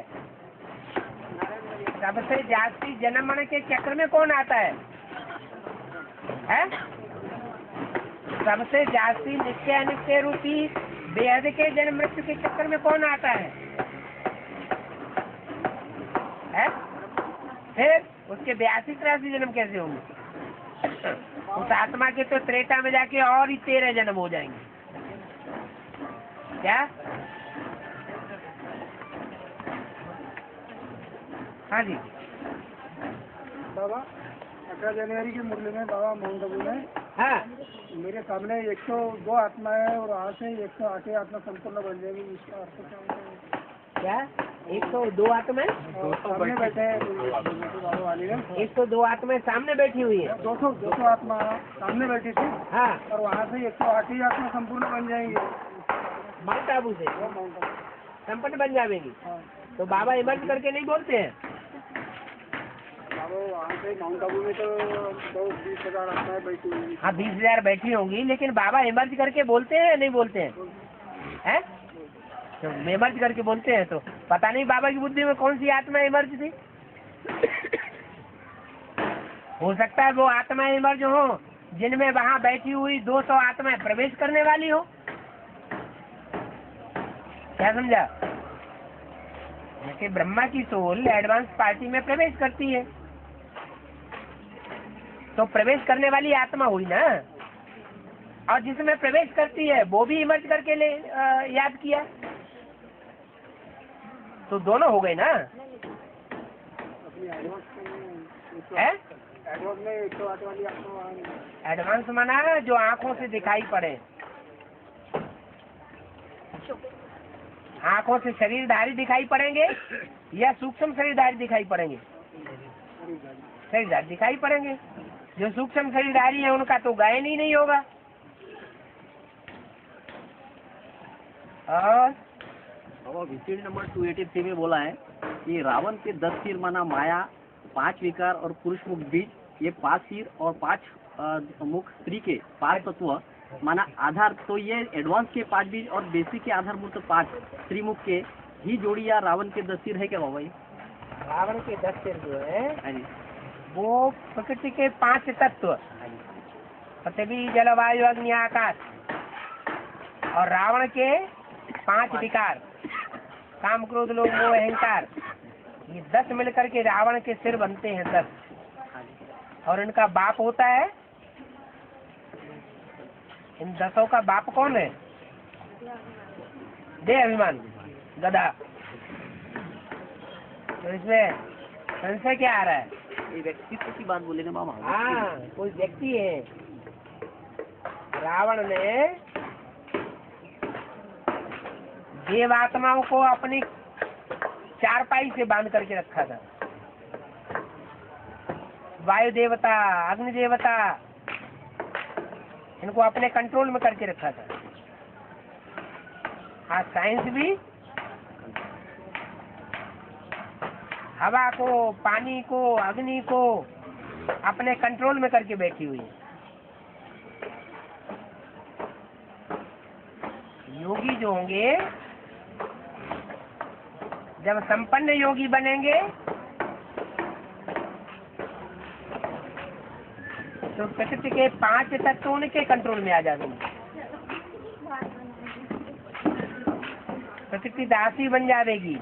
सबसे जास्ती जन्म के चक्र में कौन आता है? सबसे जास्ती नित्य अनित्य रूपी बेहद के जन्म मृत्यु के चक्कर में कौन आता है? फिर उसके 82-83 जन्म कैसे होंगे? उस आत्मा के तो त्रेता में जाके और ही 13 जन्म हो जाएंगे। क्या? हाँ जी बाबा 18 जनवरी के मुरली में बाबा माउंट आबू में हाँ, मेरे सामने 102 आत्मा है और वहाँ से 108 आत्मा संपूर्ण बन जाएगी। इसका अर्थ क्या होता है? क्या 102 आत्माएं सामने बैठे हैं बाबा वाली में 102 आत्माएं सामने बैठी हुई है। 200 आत्मा सामने बैठी थी हाँ, और वहाँ से 108 ही आत्मा संपूर्ण बन जाएंगे। माउंट आबू से संपन्न बन जाएंगी। हाँ, तो बाबा इमर्ज करके नहीं बोलते हैं। बाबा वहाँ से माउंट आबू में तो 20,000 आत्माएं बैठी हुई। हाँ, 20,000 बैठी होंगी, लेकिन बाबा इमर्ज करके बोलते हैं या नहीं बोलते हैं? हैं? तो इमर्ज करके बोलते हैं, तो पता नहीं बाबा की बुद्धि में कौन सी आत्मा इमर्ज थी। हो सकता है वो आत्माएं इमर्ज हो जिनमें वहाँ बैठी हुई 200 आत्माएं प्रवेश करने वाली हो। क्या समझा? जैसे ब्रह्मा की सोल एडवांस पार्टी में प्रवेश करती है, तो प्रवेश करने वाली आत्मा हुई ना, और जिसमें प्रवेश करती है वो भी इमर्ज करके याद किया, तो दोनों हो गए ना। है एडवांस में 108 वाली आत्मा एडवांस माना जो आंखों से दिखाई पड़े, आंखों से शरीरधारी दिखाई पड़ेंगे या सूक्ष्म शरीरधारी दिखाई पड़ेंगे? शरीरधारी दिखाई पड़ेंगे। जो सूक्ष्म शरीरधारी है उनका तो गायन ही नहीं होगा। और विषय नंबर 283 में बोला है कि रावण के 10 सिर माना माया, 5 विकार और पुरुष मुख बीज, ये 5 सिर और 5 मुख स्त्री के 5 तत्व माना आधार। तो ये एडवांस के 5 बीज और बेसिक के आधारभूत 5 स्त्री मुख के ही जोड़ी या रावण के 10 सिर है क्या बाबा? रावण के 10 सिर जो है हाँ जी, वो प्रकृति के 5 तत्व, पृथ्वी जल वायु अग्नि आकाश, और रावण के 5 विकार, काम क्रोध लोभ मोह अहंकार, ये 10 मिलकर के रावण के सिर बनते हैं 10। और इनका बाप होता है, इन 10 का बाप कौन है? दे अभिमान गधा। तो इसमें संशय क्या आ रहा है? ये व्यक्तित्व की बात बोले ना बाबा? हाँ, कोई व्यक्ति है। रावण ने देवात्माओं को अपनी चारपाई से बांध करके रखा था। वायु देवता, अग्नि देवता, इनको अपने कंट्रोल में करके रखा था। आज साइंस भी हवा को, पानी को, अग्नि को अपने कंट्रोल में करके बैठी हुई है। योगी जो होंगे, जब संपन्न योगी बनेंगे तो प्रकृति के 5 तत्व उनके कंट्रोल में आ जाएंगे। प्रकृति दासी बन जाएगी,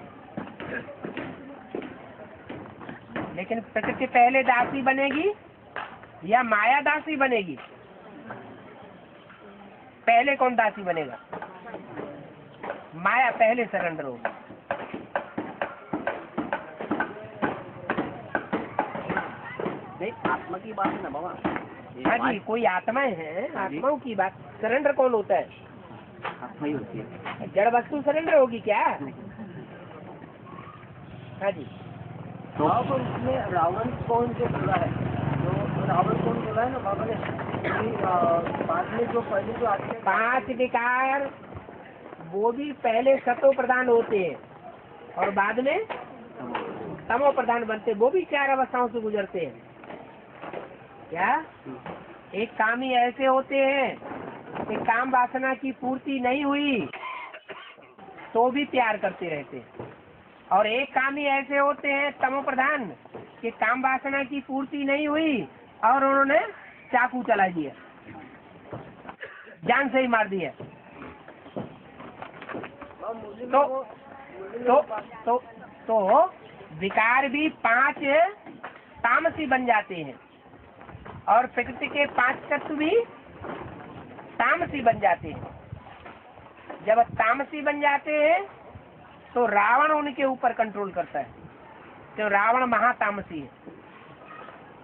लेकिन प्रकृति पहले दासी बनेगी या माया दासी बनेगी? पहले कौन दासी बनेगा? माया पहले सरेंडर होगी। आत्मा की बात है ना बाबा? हाँ जी, कोई आत्माएं हैं, आत्माओं की बात। सरेंडर कौन होता है? आत्मा ही होती है। जड़ वस्तु सरेंडर होगी क्या? हाँ जी। तो उसमें रावण कौन जो बोला है, जो रावण कौन बोला है ना बाबा ने, बाद में जो पहले जो आते हैं 5 विकार, वो भी पहले सतो प्रधान होते हैं और बाद में तमो प्रधान बनते। वो भी 4 अवस्थाओं से गुजरते हैं। क्या? एक कामी ऐसे होते हैं कि काम वासना की पूर्ति नहीं हुई तो भी प्यार करते रहते हैं, और एक कामी ऐसे होते हैं तमो प्रधान कि काम वासना की पूर्ति नहीं हुई और उन्होंने चाकू चला दिया, जान से ही मार दिया। तो विकार भी 5 तामसी बन जाते हैं और प्रकृति के 5 तत्व भी तामसी बन जाते हैं। जब तामसी बन जाते हैं तो रावण उनके ऊपर कंट्रोल करता है, तो रावण महातामसी है।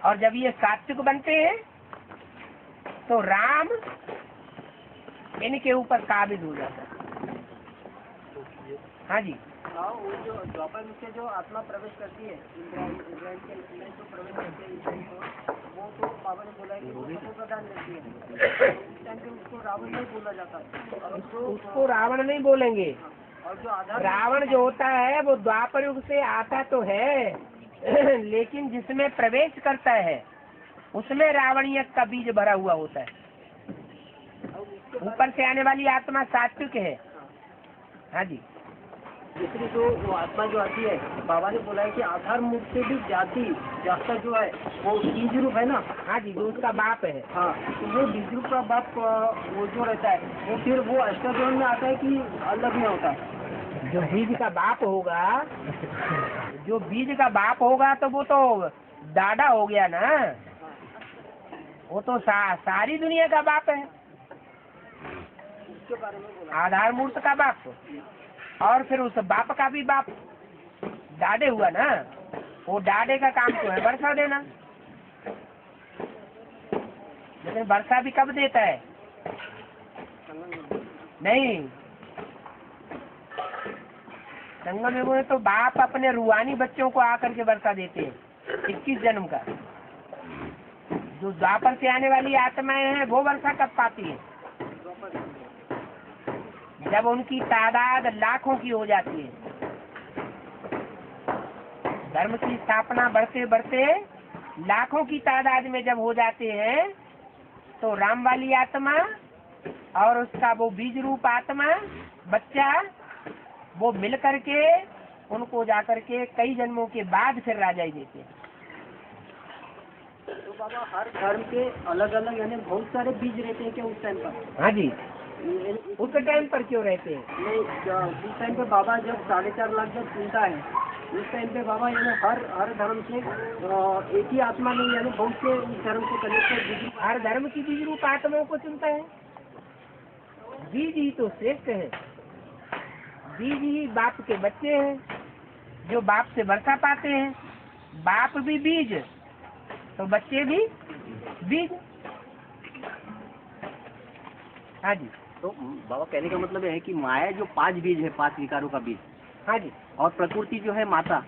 और जब ये सात्विक बनते हैं तो राम इनके ऊपर काबिज हो जाता है। हाँ जी, हाँ, वो जो द्वापर में से जो आत्मा प्रवेश करती है इंद्रायण के में जो प्रवेश करती है इंद्रायण को, वो तो बाबा ने बोला है कि वो तमो प्रधान रहती है, उस टाइम पे उसको रावण नहीं बोला जाता है। और उसको रावण नहीं बोलेंगे। और जो आधार रावण जो होता है वो द्वापर युग से आता तो है लेकिन जिसमें प्रवेश करता है उसमें रावणियत का बीज भरा हुआ होता है। ऊपर से आने वाली आत्मा सात्विक है। हाँ जी। दूसरी जो वो आत्मा जो आती है, बाबा ने बोला है कि आधार मूर्त से भी जाता जो है वो बीज रूप है ना। हाँ जी, जो उसका बाप है। हाँ, तो वो बीज रूप का बाप वो जो रहता है वो फिर वो अष्टाध्यायी में आता है कि अलग में होता है? जो बीज का बाप होगा, जो बीज का बाप होगा तो वो तो दादा हो गया ना, वो तो सारी दुनिया का बाप है। उसके बारे में बोला आधार मूर्त का बाप, और फिर उस बाप का भी बाप डाडे हुआ ना। वो डाडे का काम तो है वर्षा देना, लेकिन वर्षा भी कब देता है? नहीं, संगम युग में तो बाप अपने रूहानी बच्चों को आकर के वर्षा देते हैं 21 जन्म का। जो द्वापर से आने वाली आत्माएं हैं वो वर्षा कब पाती है? जब उनकी तादाद लाखों की हो जाती है। धर्म की स्थापना बढ़ते बढ़ते लाखों की तादाद में जब हो जाते हैं तो राम वाली आत्मा और उसका वो बीज रूप आत्मा बच्चा वो मिल करके उनको जाकर के कई जन्मों के बाद फिर राजा ही देते हैं। तो बाबा हर धर्म के अलग अलग यानी बहुत सारे बीज रहते हैं क्या उस टाइम पर? हाँ जी। उस टाइम पर क्यों रहते हैं? नहीं, उस टाइम पे बाबा जब 4.5 लाख जब सुनता है उस टाइम पे बाबा यानी हर धर्म से एक ही आत्मा नहीं यानी बहुत से उस धर्म से कनेक्टेड हर धर्म की बीज रूप आत्माओं को चुनता है। बीज ही तो श्रेष्ठ है। बीज ही बाप के बच्चे हैं जो बाप से वर्षा पाते हैं। बाप भी बीज तो बच्चे भी बीज। हाँ जी। तो बाबा कहने का मतलब है कि माया जो 5 बीज है, 5 विकारों का बीज। हाँ जी। और प्रकृति जो है माता,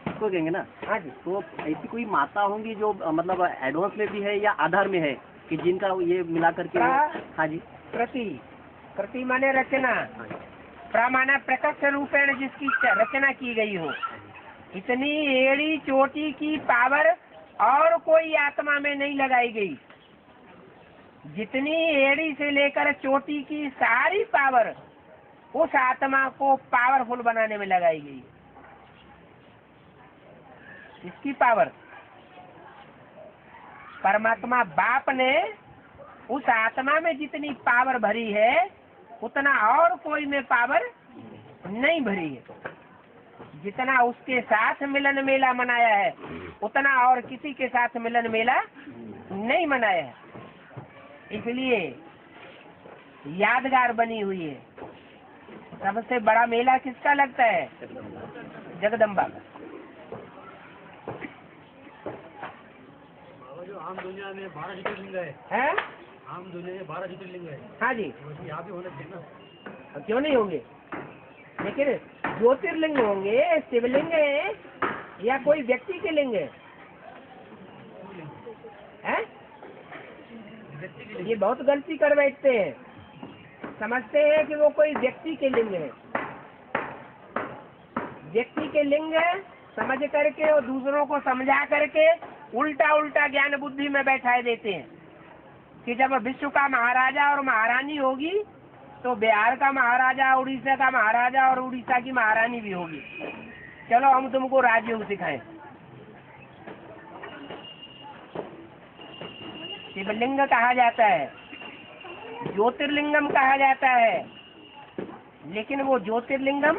उसको कहेंगे ना। हाँ जी। तो ऐसी कोई माता होंगी जो मतलब एडवांस में भी है या आधार में है कि जिनका ये मिला करके? हाँ जी। प्रति माने रचना, प्रमाना प्रकट रूपेण जिसकी रचना की गई हो। इतनी एड़ी चोटी की पावर और कोई आत्मा में नहीं लगाई गई। जितनी एड़ी से लेकर चोटी की सारी पावर उस आत्मा को पावरफुल बनाने में लगाई गई। इसकी पावर परमात्मा बाप ने उस आत्मा में जितनी पावर भरी है उतना और कोई में पावर नहीं भरी है। जितना उसके साथ मिलन मेला मनाया है उतना और किसी के साथ मिलन मेला नहीं मनाया है। इसलिए यादगार बनी हुई है। सबसे बड़ा मेला किसका लगता है? जगदम्बा का। जो आम दुनिया में 12 ज्योतिर्लिंग है? आम दुनिया में 12 ज्योतिर्लिंग है। हाँ जी। यहाँ भी होने चाहिए ना? क्यों नहीं होंगे? लेकिन ज्योतिर्लिंग होंगे, शिवलिंग है या कोई व्यक्ति के लिंग है? ये बहुत गलती कर बैठते हैं। समझते हैं कि वो कोई व्यक्ति के लिंग है। व्यक्ति के लिंग है समझ करके और दूसरों को समझा करके उल्टा उल्टा ज्ञान बुद्धि में बैठाए देते हैं कि जब विश्व का महाराजा और महारानी होगी तो बिहार का महाराजा, उड़ीसा का महाराजा और उड़ीसा की महारानी भी होगी। चलो हम तुमको राजयोग सिखाएं। शिवलिंग कहा जाता है, ज्योतिर्लिंगम कहा जाता है, लेकिन वो ज्योतिर्लिंगम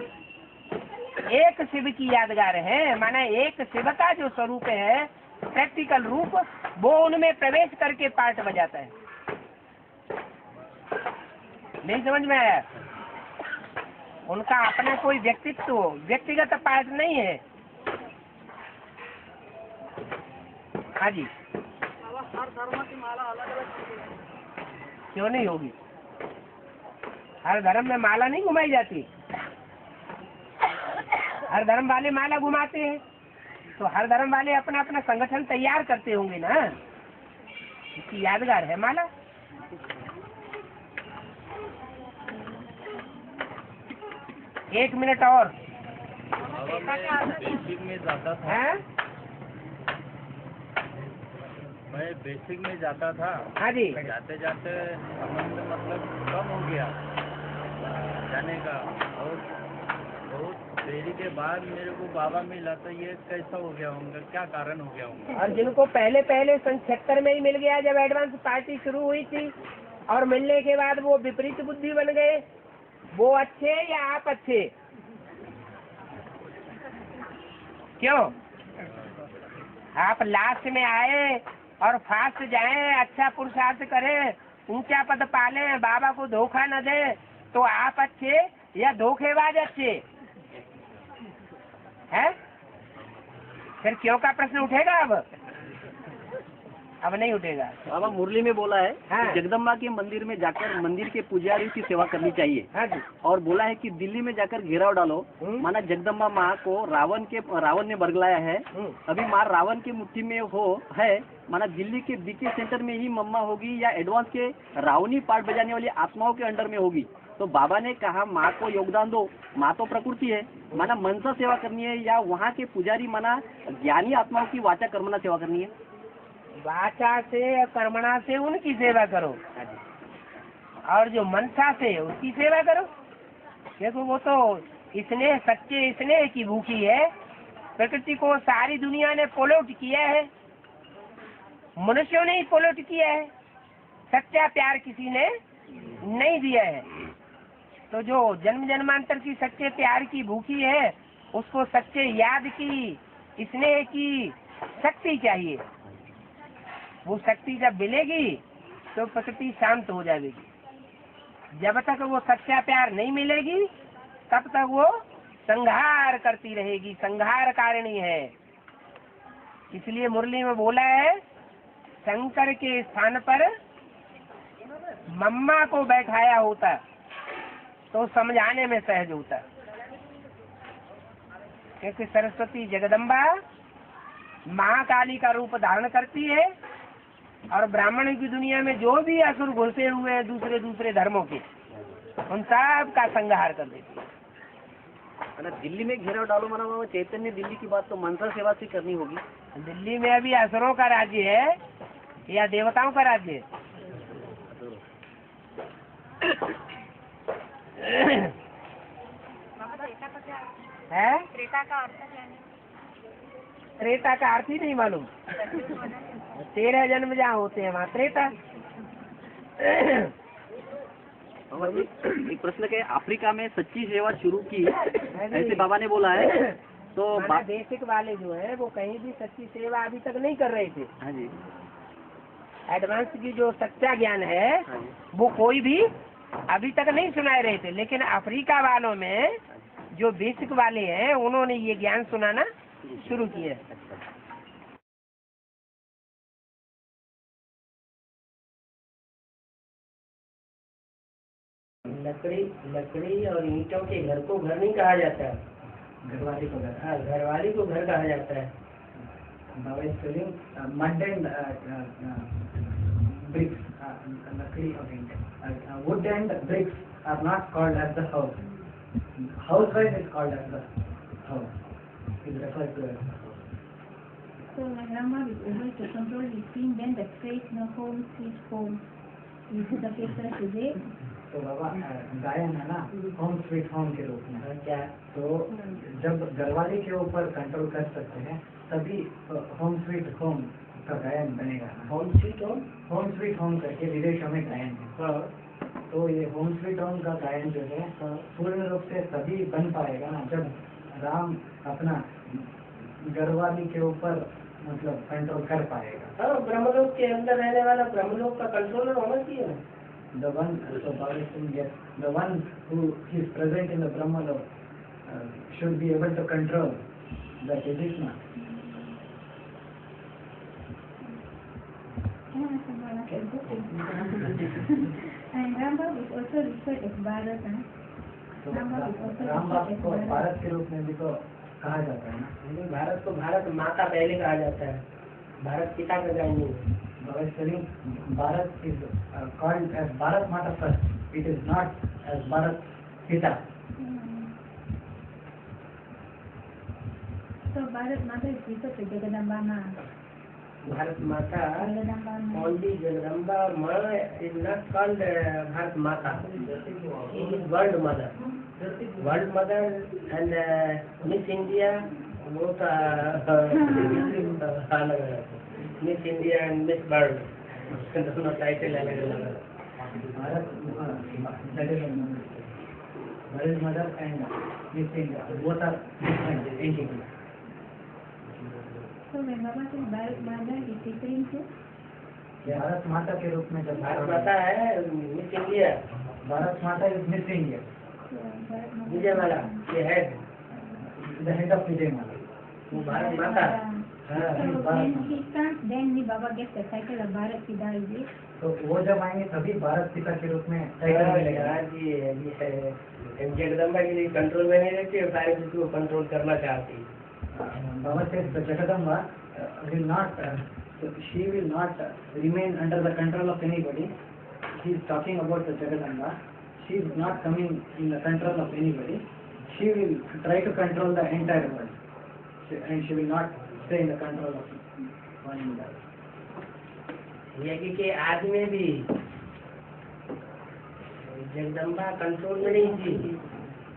एक शिव की यादगार है। माना एक शिव का जो स्वरूप है, प्रैक्टिकल रूप, वो उनमें प्रवेश करके पार्ट बजाता है। नहीं समझ में आया? उनका अपना कोई व्यक्तित्व, व्यक्तिगत पार्ट नहीं है। हाँ जी। हर धर्म की माला अलग अलग क्यों नहीं होगी? हर धर्म में माला नहीं घुमाई जाती। हर धर्म वाले माला घुमाते हैं, तो हर धर्म वाले अपना अपना संगठन तैयार करते होंगे ना, इसकी यादगार है माला। एक मिनट और। बेसिक में जाता था, हैं? मैं बेसिक में जाता था। हाँ जी। जाते जाते संबंध मतलब कम हो गया जाने का, और बहुत देरी के बाद मेरे को बाबा मिला, तो ये कैसा हो गया होगा, क्या कारण हो गया होगा? और जिनको पहले पहले सन 76 में ही मिल गया, जब एडवांस पार्टी शुरू हुई थी, और मिलने के बाद वो विपरीत बुद्धि बन गए, वो अच्छे या आप अच्छे? क्यों? आप लास्ट में आए और फास्ट जाएं, अच्छा पुरुषार्थ करें, ऊंचा पद पालें, बाबा को धोखा न दें, तो आप अच्छे या धोखेबाज अच्छे हैं? फिर क्यों का प्रश्न उठेगा? अब नहीं उठेगा। बाबा मुरली में बोला है हाँ। कि जगदम्बा के मंदिर में जाकर मंदिर के पुजारी की सेवा करनी चाहिए। हाँ जी। और बोला है कि दिल्ली में जाकर घेराव डालो, माना जगदम्बा माँ को रावण ने बरगलाया है, अभी माँ रावण की मुट्ठी में है, माना दिल्ली के बीके सेंटर में ही मम्मा होगी या एडवांस के रावणी पार्ट बजाने वाली आत्माओं के अंडर में होगी। तो बाबा ने कहा माँ को योगदान दो, माँ तो प्रकृति है, माना मनसा सेवा करनी है या वहाँ के पुजारी माना ज्ञानी आत्माओं की वाचा कर्मना सेवा करनी है? वाचा से या कर्मणा से उनकी सेवा करो, और जो मनसा से उसकी सेवा करो। देखो वो तो इसने सच्चे स्नेह की भूखी है, प्रकृति को सारी दुनिया ने पोलोट किया है, मनुष्यों ने ही पोलोट किया है, सच्चा प्यार किसी ने नहीं दिया है। तो जो जन्म जन्मांतर की सच्चे प्यार की भूखी है, उसको सच्चे याद की, स्नेह की शक्ति चाहिए। वो शक्ति जब मिलेगी तो प्रकृति शांत हो जाएगी। जब तक वो सच्चा प्यार नहीं मिलेगी, तब तक वो संहार करती रहेगी, संहार कारिणी है। इसलिए मुरली में बोला है, शंकर के स्थान पर मम्मा को बैठाया होता तो समझाने में सहज होता, क्योंकि सरस्वती जगदम्बा महाकाली का रूप धारण करती है, और ब्राह्मण की दुनिया में जो भी असुर घुसे हुए हैं दूसरे दूसरे धर्मों के, उन सब का संहार कर देती है। दिल्ली में घेराव डालो माना बाबा चैतन्य दिल्ली की बात तो मनसा सेवा से करनी होगी। दिल्ली में अभी असुरों का राज्य है या देवताओं का राज्य है? है? त्रेता का अर्थ ही नहीं मालूम। 13 जन्म जहाँ होते हैं वहाँ त्रेता। एक प्रश्न के, अफ्रीका में सच्ची सेवा शुरू की ऐसे बाबा ने बोला है, तो बेसिक वाले जो है वो कहीं भी सच्ची सेवा अभी तक नहीं कर रहे थे। हाँ जी। एडवांस की जो सच्चा ज्ञान है वो कोई भी अभी तक नहीं सुना रहे थे, लेकिन अफ्रीका वालों में जो बेसिक वाले हैं उन्होंने ये ज्ञान सुनाना शुरू किया। लकड़ी और ईंटों के घर को घर नहीं कहा जाता है, घरवाली को घर, हाँ घरवाली को घर कहा जाता है। मड एंड bricks, लकड़ी और ईंट, wood and bricks are not called as the house. Housewise is called as the house. It refers to as the house. So my grandma is able to control his thing, then the phrase home sweet home is the paper today. तो बाबा गायन है ना home sweet home के रूप में क्या, तो जब घरवाली के ऊपर कंट्रोल कर सकते हैं तभी होम स्वीट होम का गायन बनेगा। होम स्वीट होम करके विदेशों में गायन है, तो ये होम स्वीट होम का गायन जो है पूर्ण रूप से तभी बन पाएगा ना जब राम अपना घरवाली के ऊपर मतलब कंट्रोल कर पाएगा। ब्रह्मलोक के अंदर रहने वाला ब्रह्मलोक का कंट्रोलर होना चाहिए। The one, so Baba is saying yes, the one who is present in the Brahmalok should be able to control that Aditma. And Ramba is also referred as Bharat. तो राम बाप को भारत के रूप में भी तो कहा जाता है ना। भारत को भारत माता पहले कहा जाता है, भारत पिता का गाय नहीं है। Bharat is called as Bharat Mata first, it is not as Bharat Pita. तो भारत माता is referred to Jagadamba Ma. Bharat माता Jagadamba Ma. only Jagadamba Ma is not called Bharat Mata. She is world mother. World mother and Miss India both अलग है। Miss India and Miss World दोनों title अलग अलग है। World mother and Miss India both are different entities. So when Baba says Bharat Mata is referring to Bharat माता के रूप में जब भारत माता है miss India, Bharat Mata is Miss India, Bharat Mata. Vijaymala ये head, the head of Vijaymala, वो भारत माता। Then the Baba gets the title of Bharat Pida, is it? तो वो जब आएंगे तभी भारत पिता के रूप में टाइटल मिलेगा। जगदम्बा के लिए कंट्रोल में नहीं रहती और सारे विश्व को कंट्रोल करना चाहती। Baba says the Jagadamba will not, she will not remain under the control of anybody. He is talking about the Jagadamba. She is not coming in the control of anybody. She will try to control the entire world, and she will not stay in the control of one another. यज्ञ के आदि में भी Jagdamba control में नहीं थी,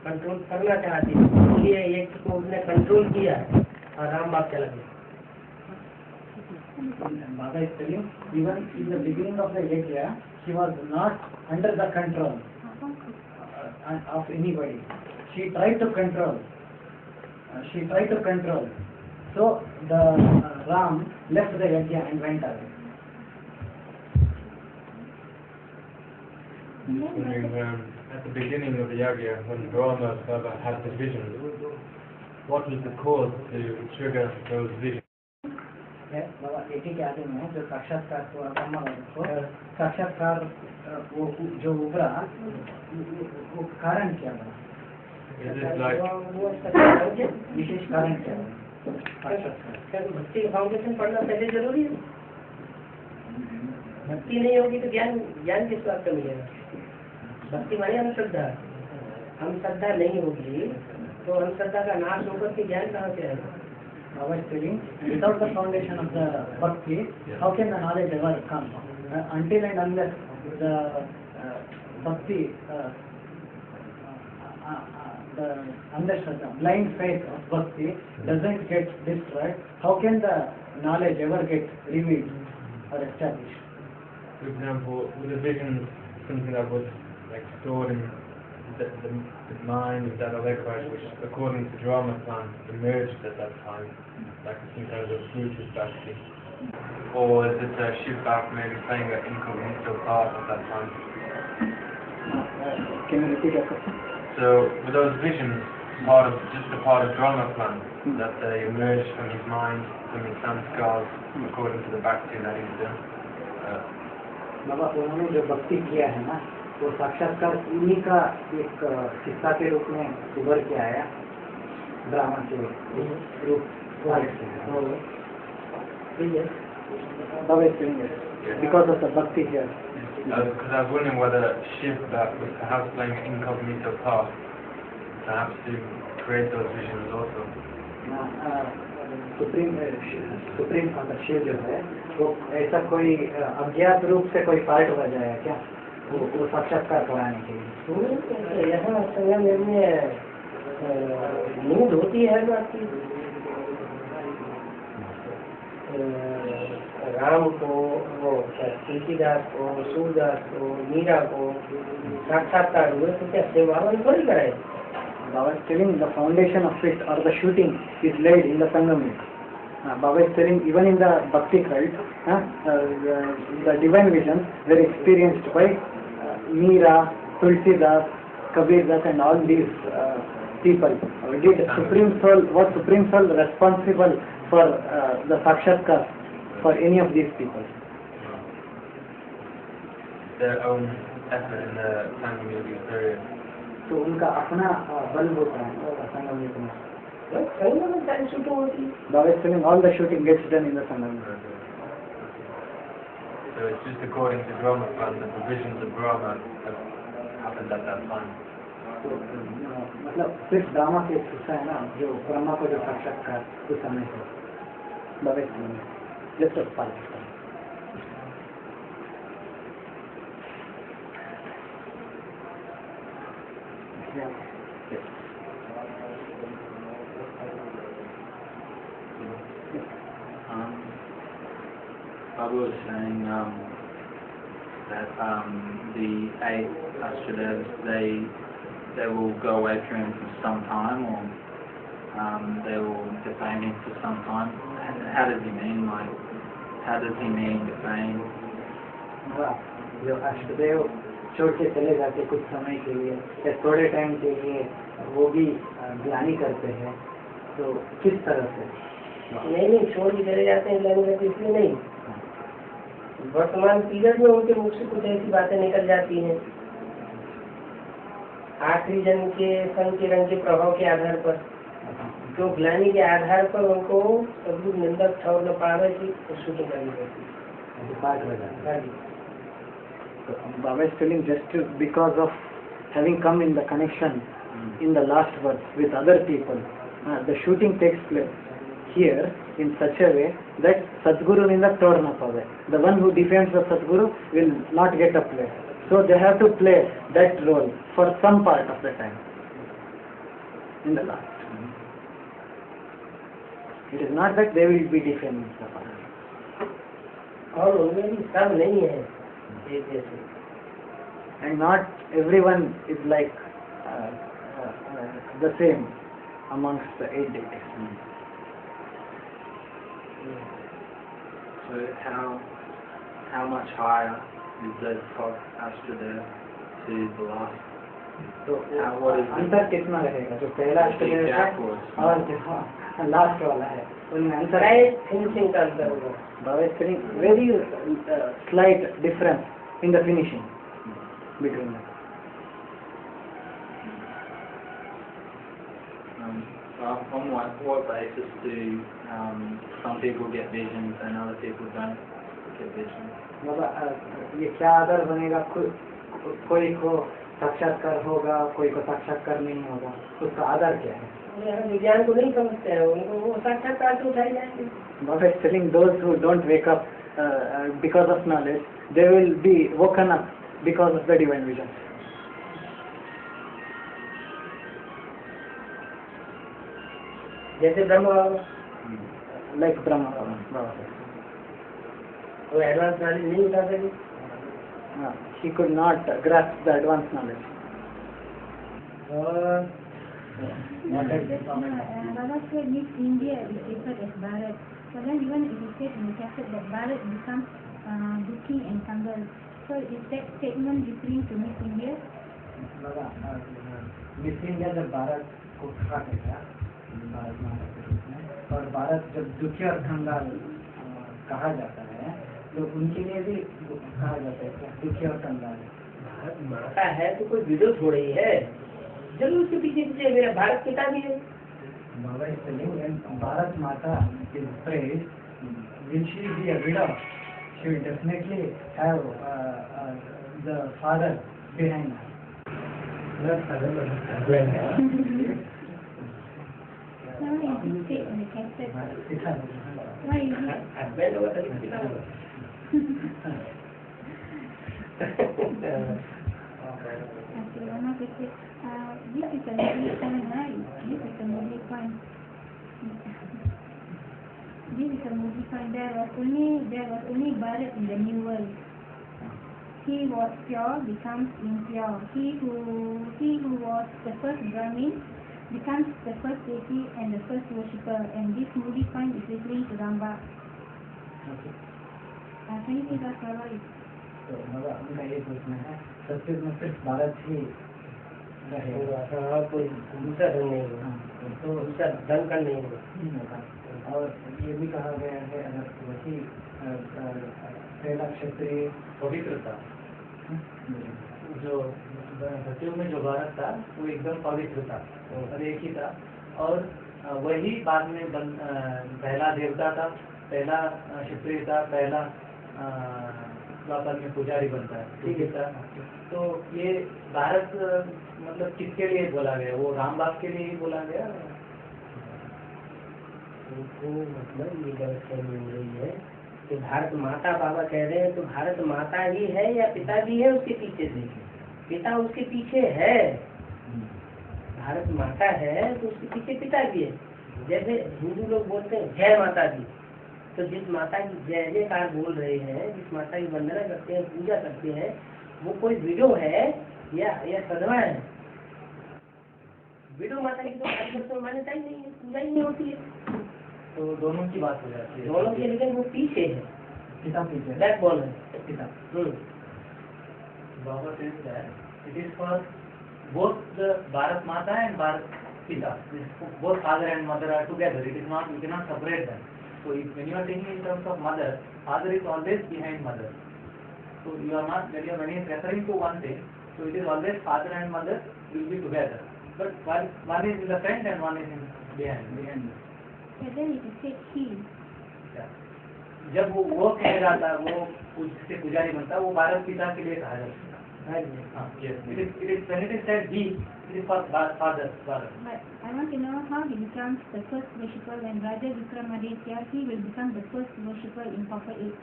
control करना चाहती, इसलिए यज्ञ को उसने कंट्रोल किया और राम बाप चला गया। Baba is telling, even in the beginning of the yajna, she was not under the control of anybody. She tried to control. So the Ram left the yajna and went away. At the beginning of the yajna, when Brahma Baba had the vision, what was the cause to trigger those visions? बाबा एक ही के आदि में जो साक्षात्कार को साक्षात्कार वो जो उभरा वो कारण क्या बना? Is it like विशेष कारण क्या बना? भक्ति फाउंडेशन पढ़ना पहले जरूरी है। भक्ति नहीं होगी तो ज्ञान किस बात का मिलेगा? भक्ति माने अंधश्रद्धा, अंधश्रद्धा नहीं होगी तो अंधश्रद्धा का नाश होकर के ज्ञान कहाँ से आएगा? Baba is telling, without the foundation of the bhakti, how can the knowledge ever come? Until and unless the bhakti, the andhashraddha, blind faith of bhakti doesn't get destroyed, how can the knowledge ever get revealed or established? For example, with a vision, something that was like stored in the mind of that Alekharaj, which according to drama plan emerged at that time, like some kind of a fruitless bhakti. Or is it Shiv Bhakti maybe playing an incognito part at that time? Can you repeat that question? So, were those visions just a part of drama plan, that they emerged from his mind, from his sanskars, according to the bhakti that he's done? बाबा उन्होंने जो भक्ति किया है ना, वो साक्षात्कार उन्हीं का एक हिस्सा के रूप में उभर के आया, ड्रामा के रूप because of the bhakti here. Because I was wondering whether Shiv was perhaps playing an incognito part, perhaps to create those visions also. Supreme father Shiv जो है वो ऐसा कोई अज्ञात रूप से कोई पार्ट बजाया क्या वो साक्षात्कार कराने के लिए? यहाँ संगम में नींद होती है ना कि राम को, वो तुलसीदास को, सूरदास को, मीरा को साक्षात्कार हुए तो क्या सेवावन थोड़ी कराए? Baba is telling the foundation of it or the shooting is laid in the Sangam. Baba is telling even in the Bhakti cult, the divine visions were experienced by Meera, Tulsidas, Kabirdas and all these people. Was Supreme Soul responsible for the Sakshatkar for any of these people? Their own effort in the Sangam Yogi period. तो उनका अपना बल होता है संगम युग में, संगम में सारी शूटिंग होती है। Baba is telling all the shooting gets done in the Sangam. So it's just according to drama plan, the provisions of drama have happened at that time. तो मतलब सिर्फ ड्रामा के हिस्सा है ना जो ब्रह्मा को जो साक्षात्कार उस समय है Baba just of part Babu was saying that the 8 Astrodevs, they will go away from him for some time, or they will defame him for some time. And how does he mean? Like, how does he mean defame? जो अष्टदेव छोड़ के चले जाते कुछ समय के लिए या थोड़े टाइम के लिए वो भी ग्लानि करते हैं तो किस तरह से नहीं छोड़ के चले जाते हैं ग्लानि करते इसलिए नहीं, वर्तमान पीरियड में उनके मुख से कुछ ऐसी बातें निकल जाती हैं आखिरी जन्म के सन के रंग के प्रभाव के आधार पर, जो ग्लानि के आधार पर उनको सदगुरु निंदक ठौर न पावे की शूटिंग करनी पड़ती है। So Baba is telling just because of having come in the connection in the last verse with other people, the shooting takes place here in such a way that Sadguru Nindak Taur na pave. The one who defends the Sadguru will not get a play. So they have to play that role for some part of the time in the last. It is not that they will be defending the Sadguru. और उनमें भी सब नहीं है एक जैसे, and not everyone is like the same amongst the 8 deities. So how much higher is the top Astrodev to the last? तो अंतर कितना रहेगा जो पहला अष्टदेव है और जो लास्ट वाला है उनमें अंतर है फिनिशिंग का अंतर होगा। Baba is telling very slight difference in the finishing between them. On what basis do some people get visions and other people don't get visions? बाबा ये क्या आधार बनेगा कोई को साक्षात्कार होगा कोई को साक्षात्कार नहीं होगा उसका आधार क्या है? विज्ञान को नहीं समझते हैं उनको वो साक्षात्कार से उठाई जाएंगे। Baba is telling those who don't wake up because of knowledge, they will be woken up because of the divine vision. जैसे ब्रह्मा बाबा, like Brahma Baba. वो एडवांस नॉलेज नहीं उठा सके। He could not grasp the advanced knowledge. Baba said Miss India is referred as Bharat, but then even it is said in the cassette that Bharat becomes Dukhi and Kangal. So is that statement referring to Miss India? Miss India जब भारत को खा गया भारत माता के रूप में और भारत जब दुखी और कंगाल कहा जाता है तो उनके लिए भी कहा जाता है दुखी और कंगाल। भारत माता है तो कोई विडो थोड़ी है, जरूर उसके पीछे पीछे मेरा भारत पिता भी है। Baba is telling when Bharat Mata is praised, will she be a widow? She will definitely have the father behind her. No, it is said in the cassette. Why is it? Husband होगा तभी पिता होगा। Okay, one more question. This is a movie point, right? This is a movie point. This is a movie point. There was only Bharat in the new world. He was pure becomes impure. He who was the first Brahmin becomes the first deity and the first worshipper. And this movie point is referring to Ramba. Can you please ask Baba? तो बाबा उनका ये प्रश्न है सत्युग में सिर्फ भारत ही रहेगा कोई दूसरा ढंग नहीं होगा, तो दूसरा ढंग का नहीं होगा। और ये भी कहा गया है अगर वही पहला क्षत्रिय पवित्रता जो सत्युग में जो भारत था वो एकदम पवित्र था और एक ही था, और वही बाद में पहला देवता था, पहला क्षत्रिय था, पहला द्वापर में पुजारी बनता है, ठीक है सर। तो ये भारत मतलब किसके लिए बोला गया, वो राम बाप के लिए ही बोला गया? उनको मतलब ये गलतफहमी हो रही है कि भारत माता बाबा कह रहे हैं, तो भारत माता ही है या पिता भी है उसके पीछे से? पिता उसके पीछे है, भारत माता है तो उसके पीछे पिता भी है। जैसे हिंदू लोग बोलते हैं जय माता दी, तो जिस माता की जय जयकार बोल रहे हैं, जिस माता की वंदना करते हैं, पूजा करते हैं, वो कोई विडो है या सधवा है? विडो माता की तो भारत में मान्यता ही नहीं है, पूजा ही नहीं होती है। तो दोनों की बात हो जाती है, दोनों के, लेकिन वो पीछे है, पिता पीछे, बैक बॉल है पिता। बाबा says that it is for both the Bharat Mata and Bharat Pita. Both father and mother are together. It is not, you cannot separate them. So if, when you are thinking in terms of mother, father is always behind mother. So you are not, when he is referring to one thing, so it is always father and mother will be together. But one is in the front and one is in behind. But then it is said he. जब वो कह जाता है, वो उससे पुजारी बनता है, वो भारत पिता के लिए कहा जाता है। It is when it is said he, it is for father. But I want to know how he becomes the first worshipper when Raja Vikramaditya, he will become the first worshipper in Copper Age.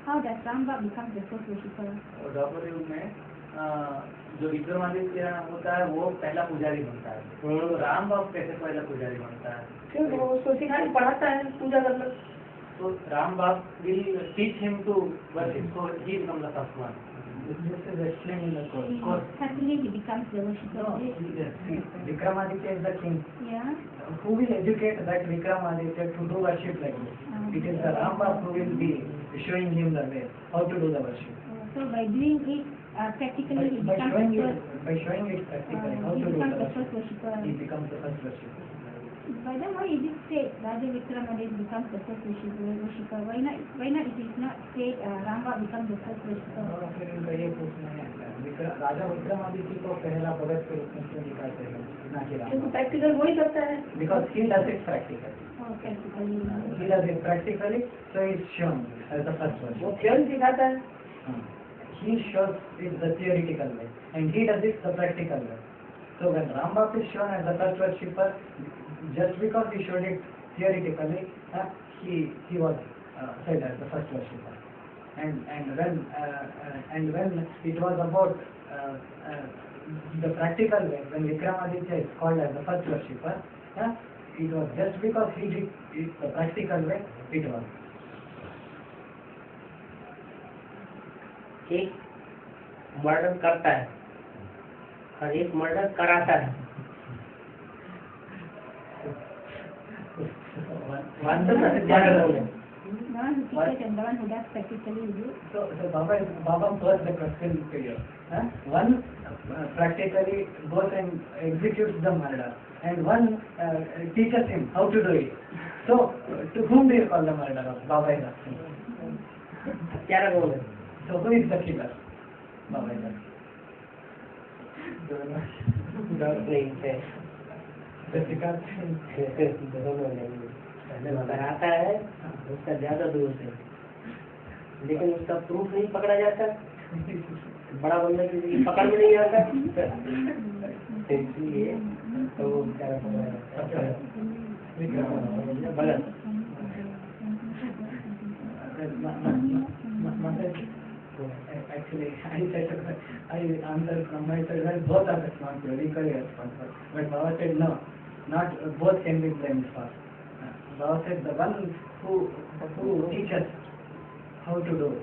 How does Ramba become the first worshipper? और द्वापर युग में जो विक्रमादित्य होता है वो पहला पुजारी बनता है। तो राम बाप कैसे पहला पुजारी बनता है? क्यों? वो उसको सिखाने पढ़ाता है पूजा करना। तो राम बाप will teach him to worship, so he becomes the first one. This is explained in the course. Certainly he becomes the worshipper. No, Vikramaditya is the king. Yeah. Who will educate that Vikramaditya to do worship like this? It is the Ram Bap who will be showing him the way, how to do the worship. So by doing it practically, he by becomes showing it practically, how to do the worship, he becomes the first worshipper. But then why is it said Raja Vikramaditya becomes the first worshipper? Why not it is not said Ramba becomes the first worshipper? फिर इनका ये पूछना है, राजा विक्रमादित्य को पहला भगत के रूप में क्यों दिखाते हैं, ना कि राम? प्रैक्टिकल वही करता है। Because he does it practically. Oh, practically. He does it practically, so he is shown as the first one. वो theory सिखाता है। He shows it the theoretical way, and he does it the practical way. So when Ram Bap is shown as the first worshipper, just because he showed it theoretically, he was said as the first worshipper. And when it was about the practical way, when Vikramaditya is called as the first worshipper, it was just because he did it the practical way, it was. एक murder करता है और एक murder कराता है। The one who teaches and the one who does practically is it? So Baba posed the question to you. One practically goes and executes the murder, and one teaches him how to do it. So to whom do you call the murderer? Baba is asking. क्या बोले? So who is the killer? Baba is asking. नहीं है। कराता है उसका ज्यादा दोष है, लेकिन उसका प्रूफ नहीं पकड़ा जाता, बड़ा बंदा किसी पकड़ में नहीं आता, इसलिए तो Actually, I answered from my side that both are responsible, equally responsible. But Baba said no, not both can be blamed for. Baba said the one who teaches how to do,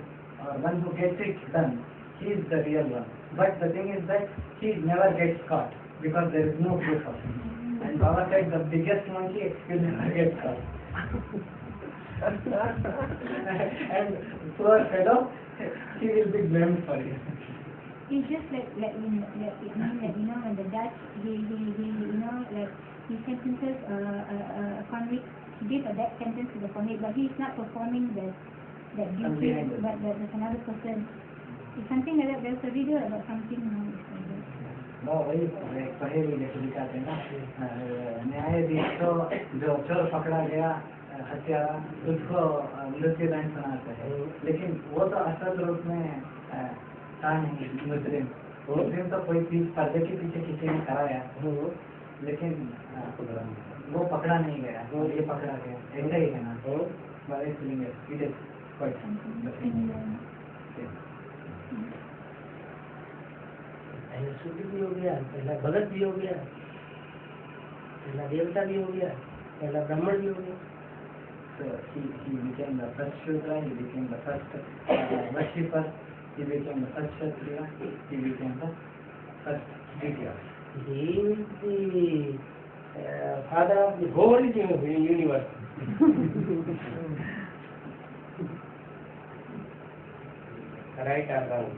or one who gets it done, he is the real one. But the thing is that he never gets caught because there is no proof of it. And Baba said the biggest monkey will never get caught. And poor fellow, he will be blamed for it. It's just like when the judge he sentences a convict, he gives a death sentence to the convict, but he is not performing that duty, but there's another person. It's something like that. There's a video about something like that. वो वही एक पहेली जैसे दिखाते हैं ना, न्यायाधीश को जो चोर पकड़ा गया हत्यारा उसको मृत्युदंड सुनाते हैं, लेकिन वो तो असल रूप में था नहीं मुस्लिम तो कोई चीज पर्दे के पीछे किसी ने कराया, लेकिन वो पकड़ा नहीं गया, ये पकड़ा गया, ऐसा ही है ना। इट इज पहला शुद्ध भी हो गया, पहला भगत भी हो गया, पहला देवता भी हो गया, पहला ब्राह्मण भी हो गया। So he became the first Shudra, he became the first worshipper, he became the first Kshatriya, he became the first Vidya. He is the father of the whole universe. Right or wrong?